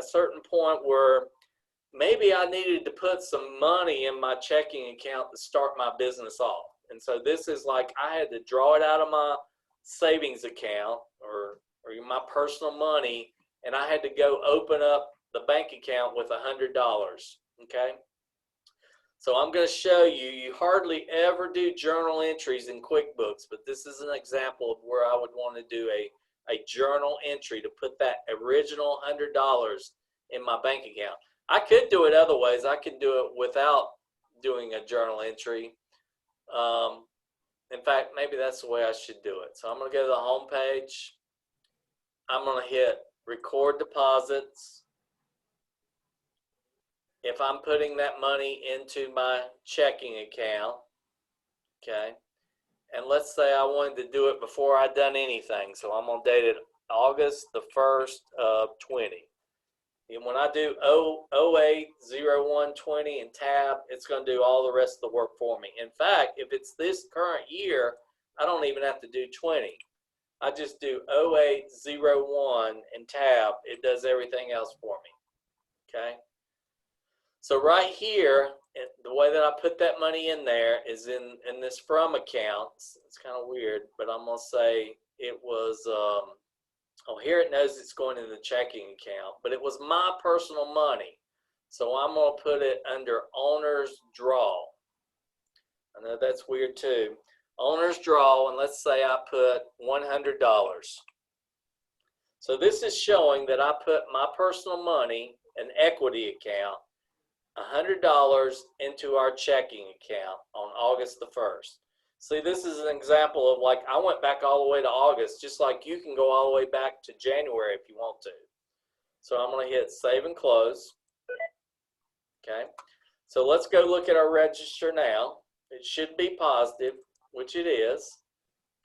certain point where maybe I needed to put some money in my checking account to start my business off. And so this is like I had to draw it out of my savings account or my personal money, and I had to go open up the bank account with $100. Okay. So I'm going to show you, you hardly ever do journal entries in QuickBooks, but this is an example of where I would want to do a journal entry to put that original $100 in my bank account. I could do it other ways. I can do it without doing a journal entry. In fact, maybe that's the way I should do it. So I'm going to go to the home page. I'm going to hit record deposits. If I'm putting that money into my checking account, okay, and let's say I wanted to do it before I'd done anything. So I'm going to date it August the 1st of 20. And when I do 08/01/20 and tab, it's going to do all the rest of the work for me. In fact, if it's this current year, I don't even have to do 20. I just do 08/01 and tab. It does everything else for me. Okay. So right here, the way that I put that money in there is in this from account. It's kind of weird, but I'm going to say it was, oh, here it knows it's going in the checking account, but it was my personal money. So I'm going to put it under owner's draw. I know that's weird too. Owner's draw, and let's say I put $100. So this is showing that I put my personal money, an equity account, $100 into our checking account on August the 1st. See, this is an example of like I went back all the way to August, just like you can go all the way back to January if you want to. So I'm going to hit save and close. Okay. So let's go look at our register now. It should be positive, which it is,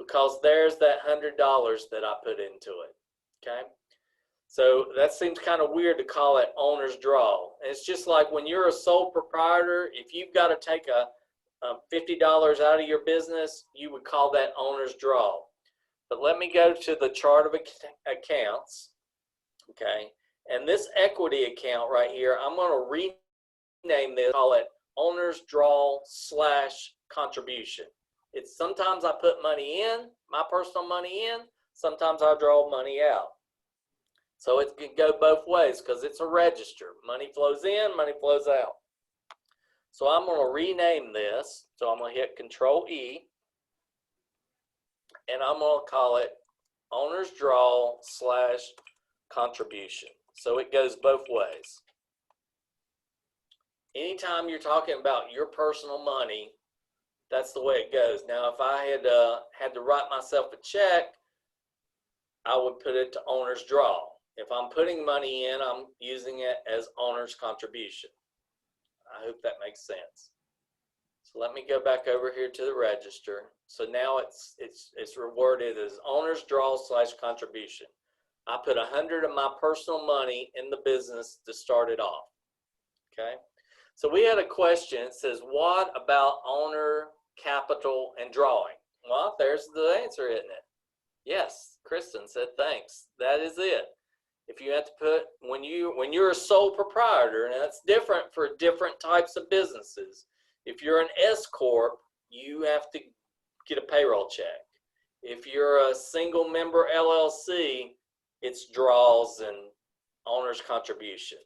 because there's that $100 that I put into it. Okay. So that seems kind of weird to call it owner's draw. And it's just like when you're a sole proprietor, if you've got to take a $50 out of your business, you would call that owner's draw. But let me go to the chart of accounts. Okay. And this equity account right here, I'm going to rename this, call it owner's draw / contribution. It's sometimes I put money in, my personal money in, sometimes I draw money out. So it can go both ways because it's a register. Money flows in, money flows out. So I'm going to rename this. So I'm going to hit Control E. and I'm going to call it owner's draw / contribution. So it goes both ways. Anytime you're talking about your personal money, that's the way it goes. Now, if I had to write myself a check, I would put it to owner's draw. If I'm putting money in, I'm using it as owner's contribution. I hope that makes sense. So let me go back over here to the register. So now it's reworded as owner's draw / contribution. I put 100 of my personal money in the business to start it off. Okay. So we had a question. It says, what about owner capital and drawing? Well, there's the answer, isn't it? Yes, Kristen said thanks. That is it. If you have to put, when you're a sole proprietor, and that's different for different types of businesses. If you're an S Corp, you have to get a payroll check. If you're a single member LLC, it's draws and owner's contribution.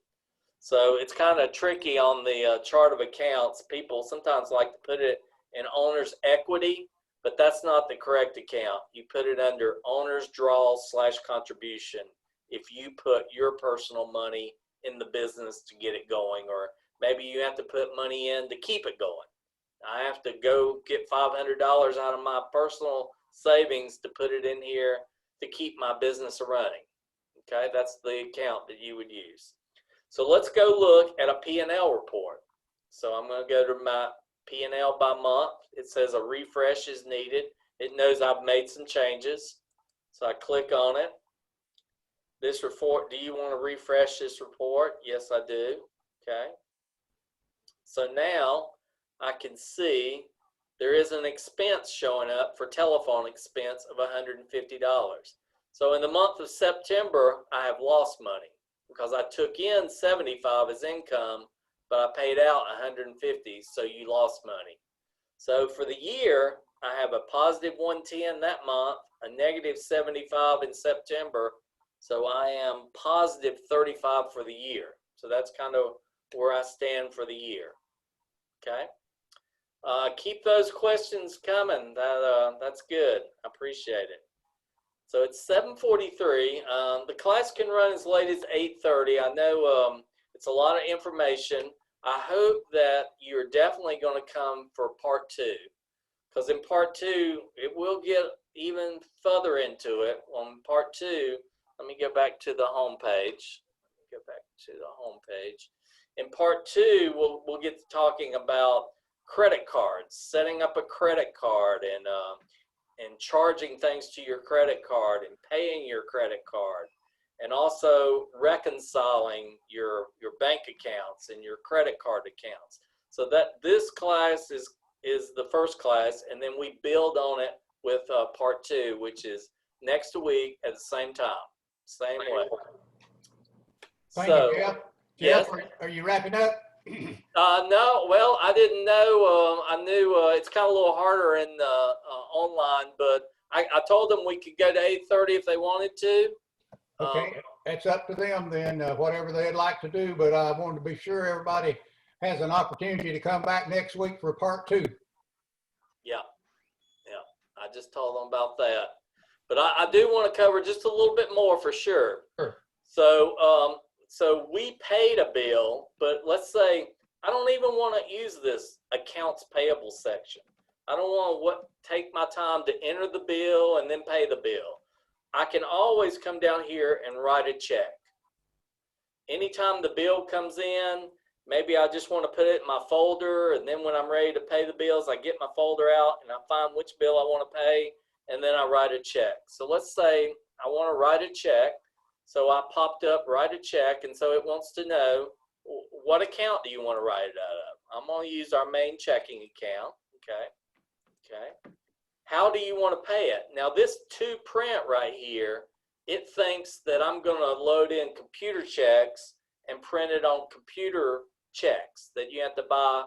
So it's kind of tricky on the chart of accounts. People sometimes like to put it in owner's equity, but that's not the correct account. You put it under owner's draw / contribution if you put your personal money in the business to get it going, or maybe you have to put money in to keep it going. I have to go get $500 out of my personal savings to put it in here to keep my business running. Okay, that's the account that you would use. So let's go look at a P&L report. So I'm going to go to my P&L by month. It says a refresh is needed. It knows I've made some changes. So I click on it. This report, do you want to refresh this report? Yes, I do. Okay. So now I can see there is an expense showing up for telephone expense of $150. So in the month of September, I have lost money because I took in 75 as income, but I paid out 150, so you lost money. So for the year, I have a positive 110 that month, a negative 75 in September, so I am positive 35 for the year. So that's kind of where I stand for the year. Okay. Keep those questions coming. That's good. I appreciate it. So it's 7:43. The class can run as late as 8:30. I know it's a lot of information. I hope that you're definitely going to come for part 2, because in part 2, it will get even further into it. On part 2, let me go back to the home page. In part 2, we'll get to talking about credit cards, setting up a credit card, and charging things to your credit card and paying your credit card, and also reconciling your bank accounts and your credit card accounts. So that this class is the first class, and then we build on it with part 2, which is next week at the same time, same way. Thank So, you, Jeff. yes. Jeff, are you wrapping up? No, well, I didn't know. I knew it's kind of a little harder in online, but I told them we could go to 8:30 if they wanted to. Okay, it's up to them then, whatever they'd like to do, but I wanted to be sure everybody has an opportunity to come back next week for part 2. Yeah. I just told them about that. But I do want to cover just a little bit more for sure. Sure. So we paid a bill, but let's say I don't even want to use this accounts payable section. I don't want to take my time to enter the bill and then pay the bill. I can always come down here and write a check. Anytime the bill comes in, maybe I just want to put it in my folder, and then when I'm ready to pay the bills, I get my folder out and I find which bill I want to pay, and then I write a check. So let's say I want to write a check. So I popped up, write a check, and so it wants to know, what account do you want to write it out of? I'm going to use our main checking account. Okay. How do you want to pay it? Now this to print right here, it thinks that I'm going to load in computer checks and print it on computer checks that you have to buy.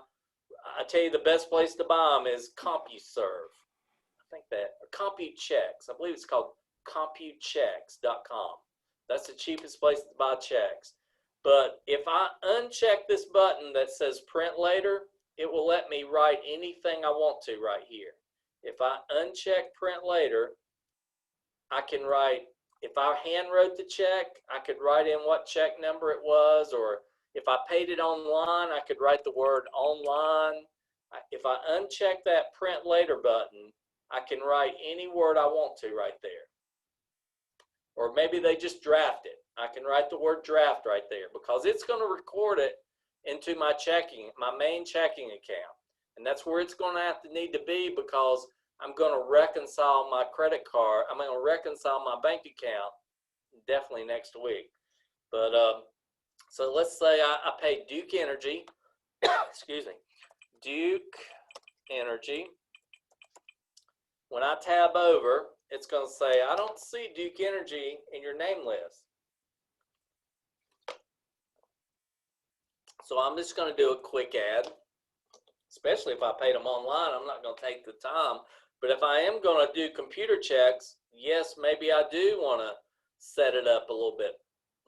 I tell you, the best place to buy them is CompuServe. I think that, or CompuChecks. I believe it's called CompuChecks.com. That's the cheapest place to buy checks. But if I uncheck this button that says print later, it will let me write anything I want to right here. if I uncheck print later, I can write, if I hand wrote the check, I could write in what check number it was, or if I paid it online, I could write the word online. If I uncheck that print later button, I can write any word I want to right there. Or maybe they just draft it. I can write the word draft right there because it's going to record it into my main checking account. And that's where it's going to have to need to be because I'm going to reconcile my credit card. I'm going to reconcile my bank account definitely next week. But so let's say I paid Duke Energy, excuse me, Duke Energy. When I tab over, it's going to say, I don't see Duke Energy in your name list. So I'm just going to do a quick add, especially if I paid them online. I'm not going to take the time. But if I am going to do computer checks, yes, maybe I do want to set it up a little bit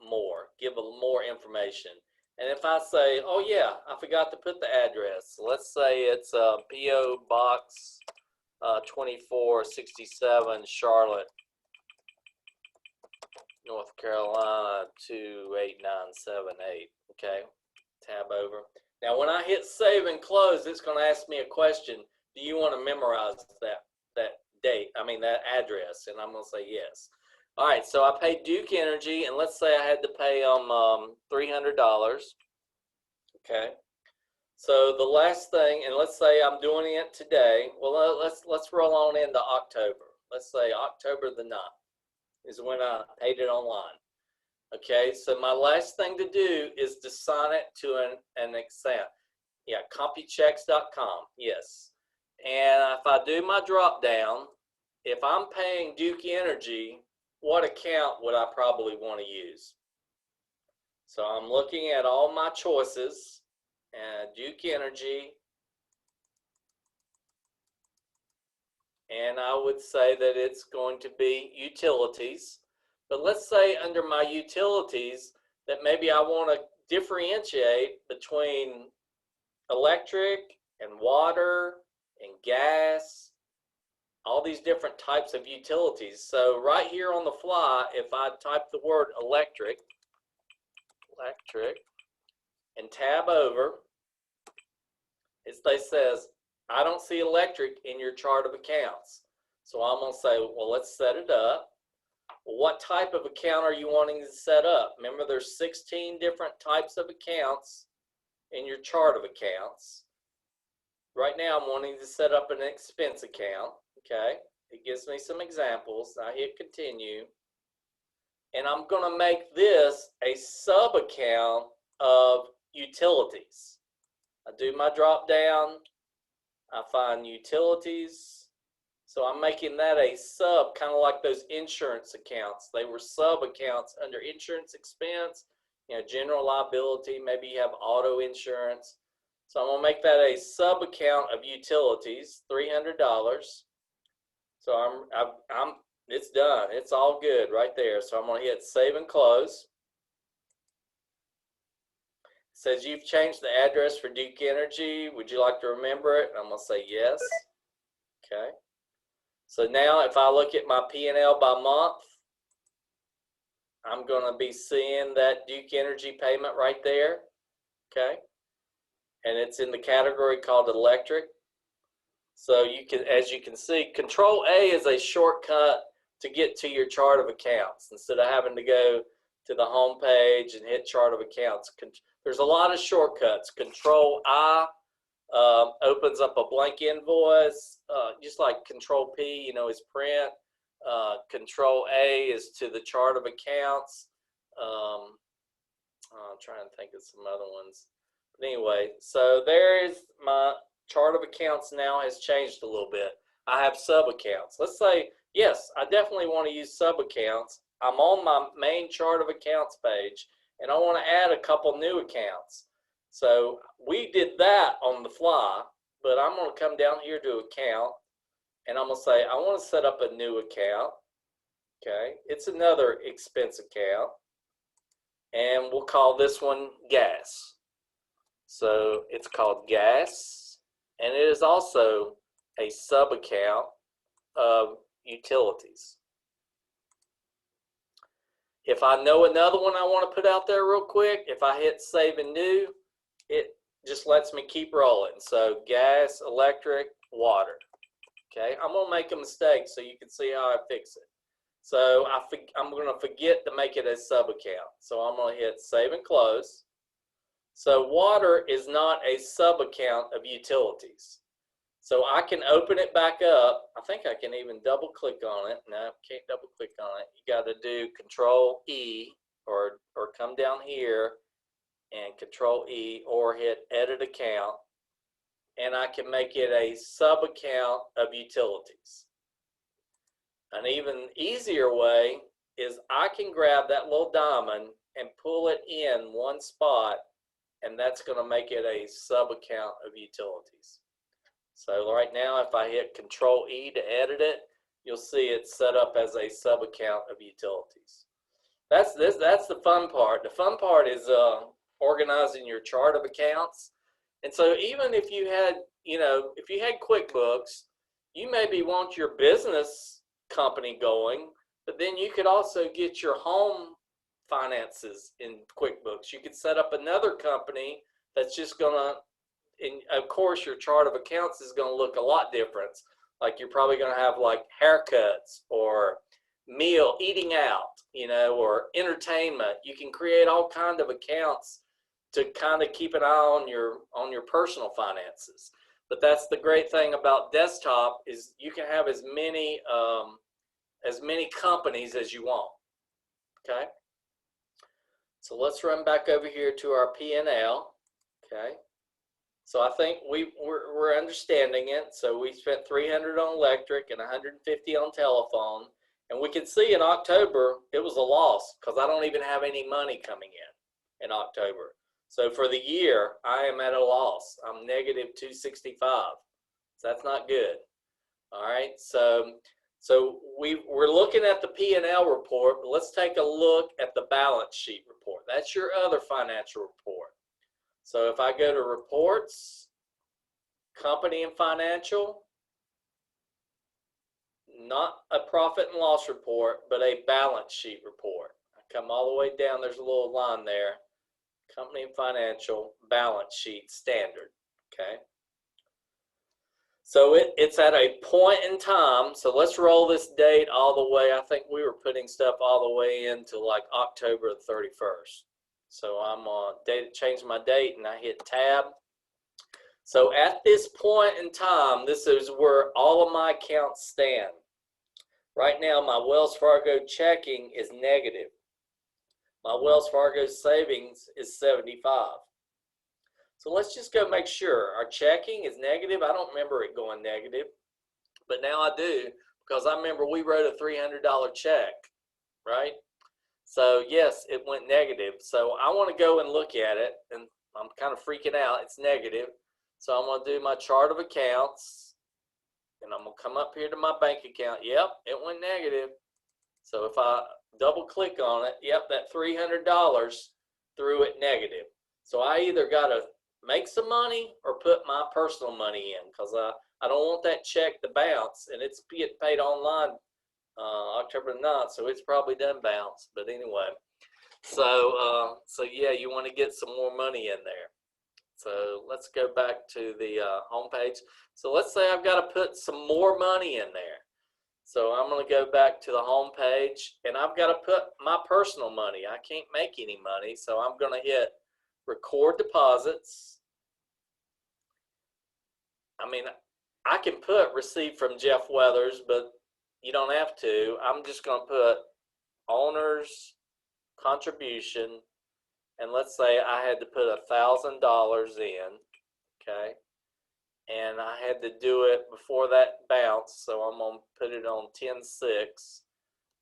more, give a little more information. And if I say, oh yeah, I forgot to put the address. So let's say it's P.O. Box 2467, Charlotte, North Carolina 28978. Okay, tab over. Now when I hit save and close, it's going to ask me a question. Do you want to memorize that date? I mean that address, and I'm going to say yes. All right, so I paid Duke Energy, and let's say I had to pay them $300. Okay. So the last thing, and let's say I'm doing it today. Well, let's roll on into October. Let's say October the 9th is when I paid it online. Okay, so my last thing to do is to sign it to an account. Yeah, CompuChecks.com, yes. And if I do my drop down, if I'm paying Duke Energy, what account would I probably want to use? So I'm looking at all my choices. Duke Energy, and I would say that it's going to be utilities. But let's say under my utilities that maybe I want to differentiate between electric and water and gas, all these different types of utilities. So right here on the fly, if I type the word electric, and tab over, it says, I don't see electric in your chart of accounts. So I'm going to say, well, let's set it up. Well, what type of account are you wanting to set up? Remember, there's 16 different types of accounts in your chart of accounts. Right now, I'm wanting to set up an expense account. Okay, it gives me some examples. I hit continue. And I'm going to make this a sub account of utilities. I do my drop down, I find utilities. So I'm making that a sub, kind of like those insurance accounts. They were sub accounts under insurance expense, general liability, maybe you have auto insurance. So I'm gonna make that a sub account of utilities, $300. So it's done, it's all good right there. So I'm gonna hit save and close. It says you've changed the address for Duke Energy. Would you like to remember it? And I'm gonna say yes. Okay. So now if I look at my P&L by month, I'm gonna be seeing that Duke Energy payment right there. Okay. And it's in the category called electric. So you can, as you can see, Control A is a shortcut to get to your chart of accounts instead of having to go to the home page and hit chart of accounts. There's a lot of shortcuts. Control I opens up a blank invoice, just like Control P, is print. Control A is to the chart of accounts. I'm trying to think of some other ones. But anyway, so there is my chart of accounts now has changed a little bit. I have sub accounts. Let's say, yes, I definitely want to use sub accounts. I'm on my main chart of accounts page, and I want to add a couple new accounts. So we did that on the fly, but I'm going to come down here to account, and I'm going to say, I want to set up a new account. Okay, it's another expense account, and we'll call this one gas. So it's called gas, and it is also a sub-account of utilities. If I know another one I want to put out there real quick, if I hit save and new, it just lets me keep rolling. So gas, electric, water. Okay, I'm going to make a mistake so you can see how I fix it. So I'm going to forget to make it a sub-account. So I'm going to hit save and close. So water is not a sub-account of utilities. So I can open it back up. I think I can even double click on it. No, can't double click on it. You got to do Control E or come down here and Control E or hit edit account. And I can make it a sub-account of utilities. An even easier way is I can grab that little diamond and pull it in one spot, and that's going to make it a sub-account of utilities. So right now, if I hit Control E to edit it, you'll see it's set up as a sub-account of utilities. That's the fun part. The fun part is organizing your chart of accounts. And so even if you had, if you had QuickBooks, you maybe want your business company going, but then you could also get your home finances in QuickBooks. You could set up another company that's just going to, and of course your chart of accounts is going to look a lot different. Like you're probably going to have like haircuts or eating out, or entertainment. You can create all kinds of accounts to kind of keep an eye on your personal finances. But that's the great thing about desktop is you can have as many companies as you want. Okay. So let's run back over here to our P&L. Okay. So I think we're understanding it. So we spent $300 on electric and $150 on telephone. And we can see in October, it was a loss because I don't even have any money coming in October. So for the year, I am at a loss. I'm negative $265. So that's not good. All right. So we're looking at the P&L report, but let's take a look at the balance sheet report. That's your other financial report. So if I go to reports, company and financial, not a profit and loss report, but a balance sheet report. I come all the way down, there's a little line there. Company and financial, balance sheet, standard, okay? So it's at a point in time, so let's roll this date all the way. I think we were putting stuff all the way into like October 31st. So I'm on change my date and I hit tab. So at this point in time, this is where all of my accounts stand. Right now, my Wells Fargo checking is negative. My Wells Fargo savings is 75. So let's just go make sure our checking is negative. I don't remember it going negative, but now I do because I remember we wrote a $300 check, right? So yes, it went negative. So I want to go and look at it, and I'm kind of freaking out. It's negative. So I'm going to do my chart of accounts, and I'm going to come up here to my bank account. Yep, it went negative. So if I double click on it, yep, that $300 threw it negative. So I either got to make some money or put my personal money in because I don't want that check to bounce, and it's getting paid online October 9th, so it's probably done bounce. But anyway, so yeah, you want to get some more money in there. So let's go back to the home page. So let's say I've got to put some more money in there. So I'm going to go back to the home page, and I've got to put my personal money. I can't make any money, so I'm going to hit record deposits. I mean, I can put receipt from Jeff Weathers, but you don't have to. I'm just going to put owner's contribution, and let's say I had to put $1,000 in, okay? And I had to do it before that bounce, so I'm going to put it on 10/6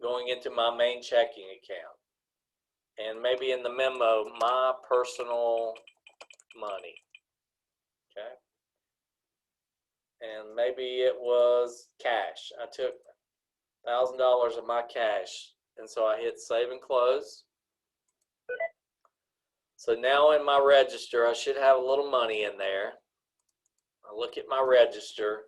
going into my main checking account. And maybe in the memo, my personal money, okay? And maybe it was cash. I took $1,000 of my cash, and so I hit save and close. So now in my register, I should have a little money in there. I look at my register,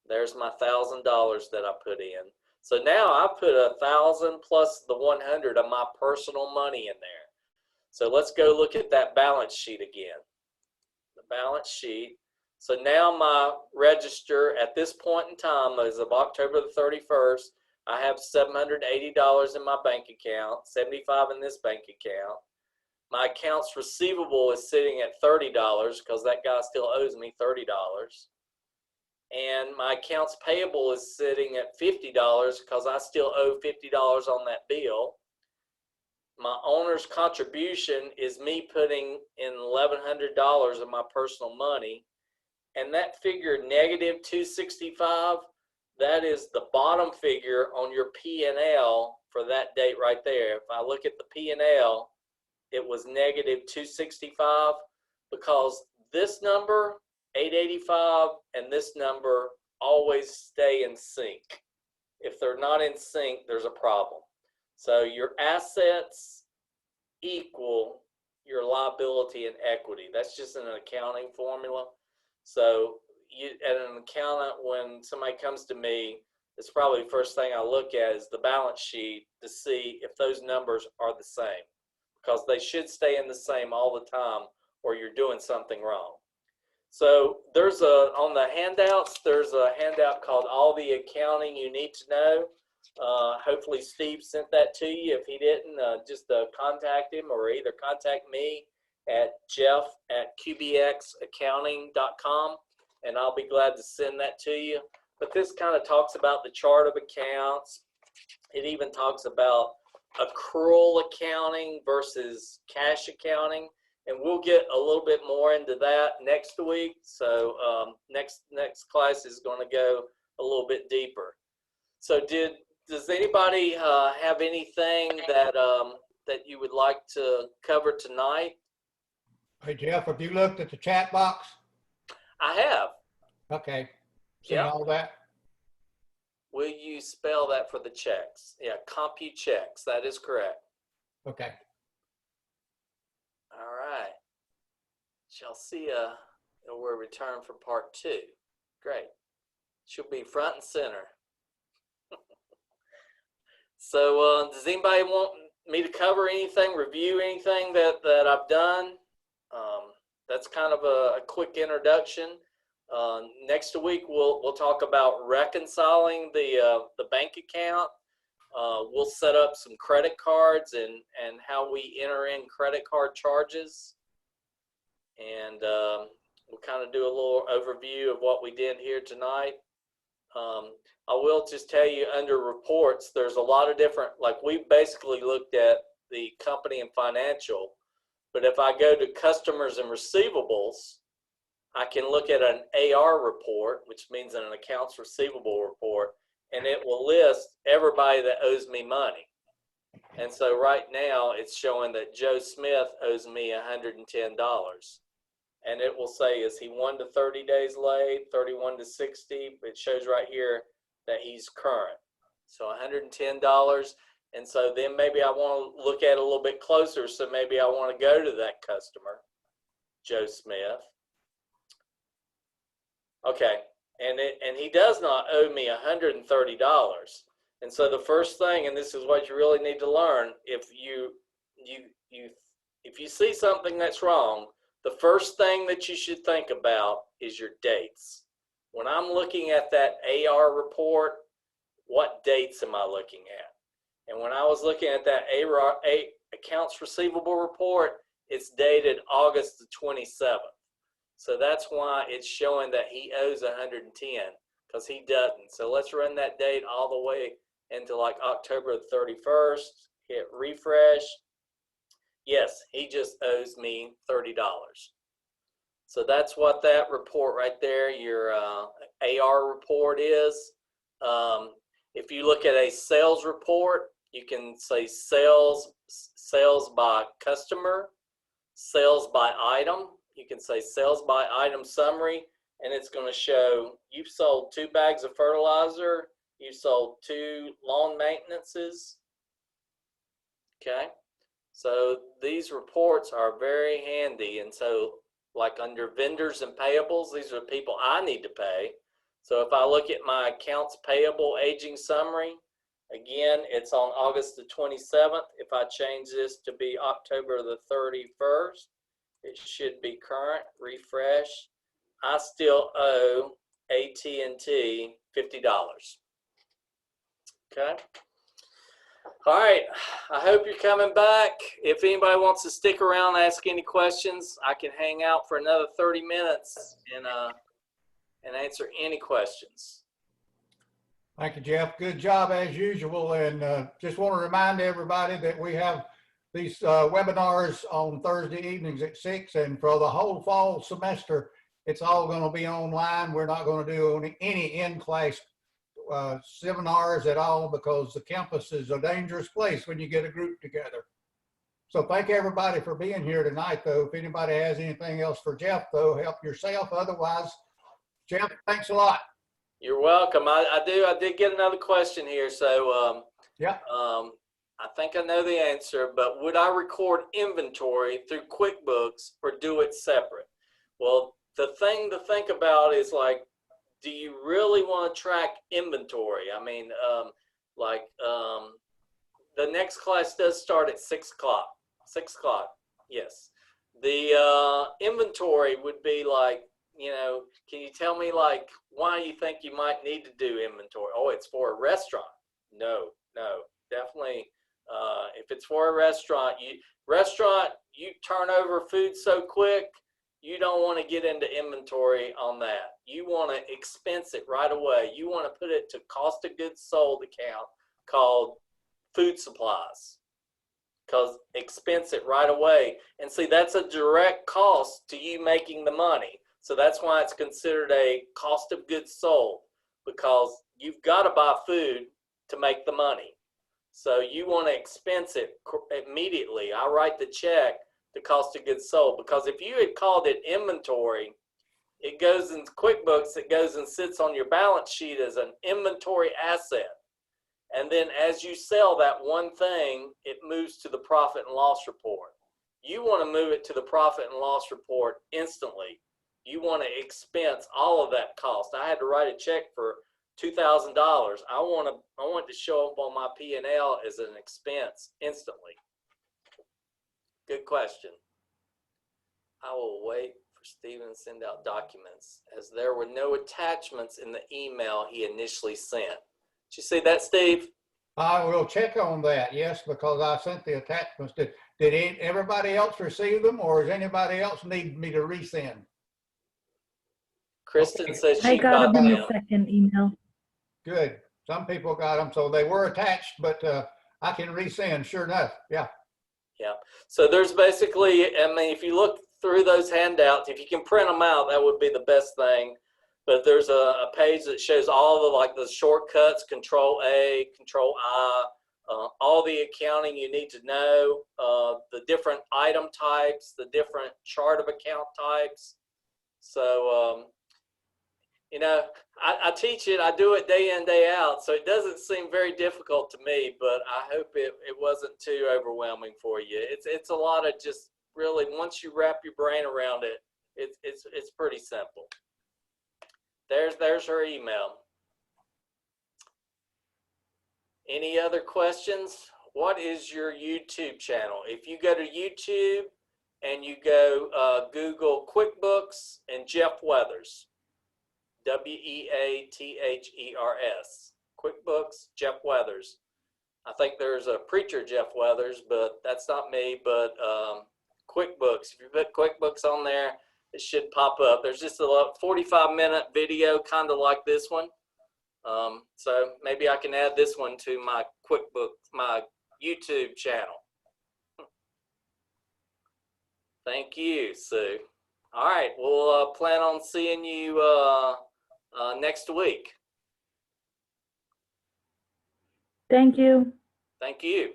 There's my $1,000 that I put in. So now I put 1,000 plus the 100 of my personal money in there. So let's go look at that balance sheet again. The balance sheet. So now my register at this point in time, as of October the 31st, I have $780 in my bank account, 75 in this bank account. My accounts receivable is sitting at $30 because that guy still owes me $30. And my accounts payable is sitting at $50 because I still owe $50 on that bill. My owner's contribution is me putting in $1,100 of my personal money. And that figure, negative 265, that is the bottom figure on your P&L for that date right there. If I look at the P&L, it was negative 265 because this number, 885, and this number always stay in sync. If they're not in sync, there's a problem. So your assets equal your liability and equity. That's just an accounting formula. So as an accountant, when somebody comes to me, it's probably the first thing I look at is the balance sheet to see if those numbers are the same, because they should stay in the same all the time or you're doing something wrong. So there's on the handouts, there's a handout called All the Accounting You Need to Know. Hopefully Steve sent that to you. If he didn't, just contact him or either contact me at jeff@qbxaccounting.com and I'll be glad to send that to you. But this kind of talks about the chart of accounts. It even talks about accrual accounting versus cash accounting. And we'll get a little bit more into that next week. So next class is going to go a little bit deeper. So does anybody have anything that that you would like to cover tonight? Hey, Jeff, have you looked at the chat box? I have. Okay. Seen Yeah. all that? Will you spell that for the checks? Yeah, CompuChecks. That is correct. Okay. All right. Shall see we'll return for part 2. Great. She'll be front and center. So does anybody want me to cover anything, review anything that I've done? That's kind of a quick introduction. Next week we'll talk about reconciling the bank account. We'll set up some credit cards and how we enter in credit card charges. And we'll kind of do a little overview of what we did here tonight. I will just tell you under reports, there's a lot of different, like we basically looked at the company and financial, but if I go to customers and receivables, I can look at an AR report, which means an accounts receivable report, and it will list everybody that owes me money. And so right now it's showing that Joe Smith owes me $110. And it will say, is he 1 to 30 days late, 31 to 60? It shows right here that he's current. So $110. And so then maybe I want to look at it a little bit closer. So maybe I want to go to that customer, Joe Smith. Okay. And he does not owe me $130. And so the first thing, and this is what you really need to learn, if you see something that's wrong, the first thing that you should think about is your dates. When I'm looking at that AR report, what dates am I looking at? And when I was looking at that accounts receivable report, it's dated August the 27th. So that's why it's showing that he owes 110 because he doesn't. So let's run that date all the way into like October the 31st, hit refresh. Yes, he just owes me $30. So that's what that report right there, your AR report is. If you look at a sales report, you can say sales by customer, sales by item. You can say sales by item summary, and it's going to show you've sold 2 bags of fertilizer, you sold 2 lawn maintenances. Okay. So these reports are very handy. And so like under vendors and payables, these are the people I need to pay. So if I look at my accounts payable aging summary, again, it's on August the 27th. If I change this to be October the 31st, it should be current, refresh. I still owe AT&T $50. Okay. All right. I hope you're coming back. If anybody wants to stick around and ask any questions, I can hang out for another 30 minutes and answer any questions. Thank you, Jeff. Good job as usual. And just want to remind everybody that we have these webinars on Thursday evenings at 6. And for the whole fall semester, it's all going to be online. We're not going to do any in-class seminars at all because the campus is a dangerous place when you get a group together. So thank everybody for being here tonight, though. If anybody has anything else for Jeff, though, help yourself. Otherwise, Jeff, thanks a lot. You're welcome. I did get another question here. So yeah. I think I know the answer, but would I record inventory through QuickBooks or do it separate? Well, the thing to think about is, like, do you really want to track inventory? I mean, the next class does start at 6 o'clock. 6 o'clock, yes. The inventory would be like, you know, can you tell me, like, why you think you might need to do inventory? Oh, it's for a restaurant. No, definitely. If it's for a restaurant, you turn over food so quick, you don't want to get into inventory on that. You want to expense it right away. You want to put it to cost of goods sold account called food supplies, because expense it right away. And see, that's a direct cost to you making the money. So that's why it's considered a cost of goods sold, because you've got to buy food to make the money. So you want to expense it immediately. I write the check, the cost of goods sold, because if you had called it inventory, it goes in QuickBooks, it goes and sits on your balance sheet as an inventory asset. And then as you sell that one thing, it moves to the profit and loss report. You want to move it to the profit and loss report instantly. You want to expense all of that cost. I had to write a check for $2,000. I want it to show up on my P&L as an expense instantly. Good question. I will wait for Stephen to send out documents, as there were no attachments in the email he initially sent. Did you see that, Steve? I will check on that, yes, because I sent the attachments. Did everybody else receive them, or does anybody else need me to resend? Kristen says I she got them in the them. second email. Good. Some people got them, so they were attached, but I can resend, sure enough. Yeah. Yeah. So there's basically, I mean, if you look through those handouts, if you can print them out, that would be the best thing. But there's a page that shows all the, like, the shortcuts, Control A, Control I, all the accounting you need to know, the different item types, the different chart of account types. So, you know, I teach it, I do it day in, day out, so it doesn't seem very difficult to me, but I hope it wasn't too overwhelming for you. It's a lot of just really, once you wrap your brain around it, it's pretty simple. There's her email. Any other questions? What is your YouTube channel? If you go to YouTube and you go Google QuickBooks and Jeff Weathers, W-E-A-T-H-E-R-S, QuickBooks, Jeff Weathers. I think there's a preacher, Jeff Weathers, but that's not me. But QuickBooks, if you put QuickBooks on there, it should pop up. There's just a 45-minute video, kind of like this one. So maybe I can add this one to my QuickBooks, my YouTube channel. Thank you, Sue. All right, we'll plan on seeing you next week. Thank you. Thank you.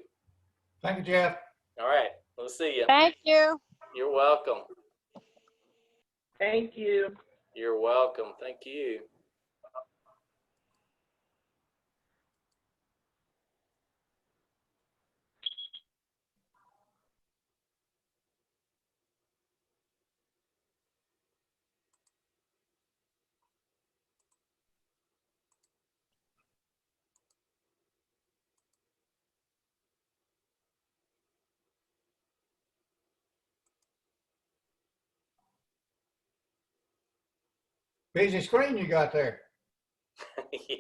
Thank you, Jeff. All right, we'll see you. Thank you. You're welcome. Thank you. You're welcome. Thank you. Busy screen you got there. Yeah.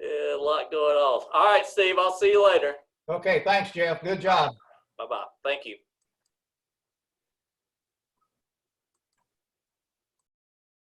Yeah, a lot going on. All right, Steve, I'll see you later. Okay, thanks, Jeff. Good job. Bye-bye. Thank you.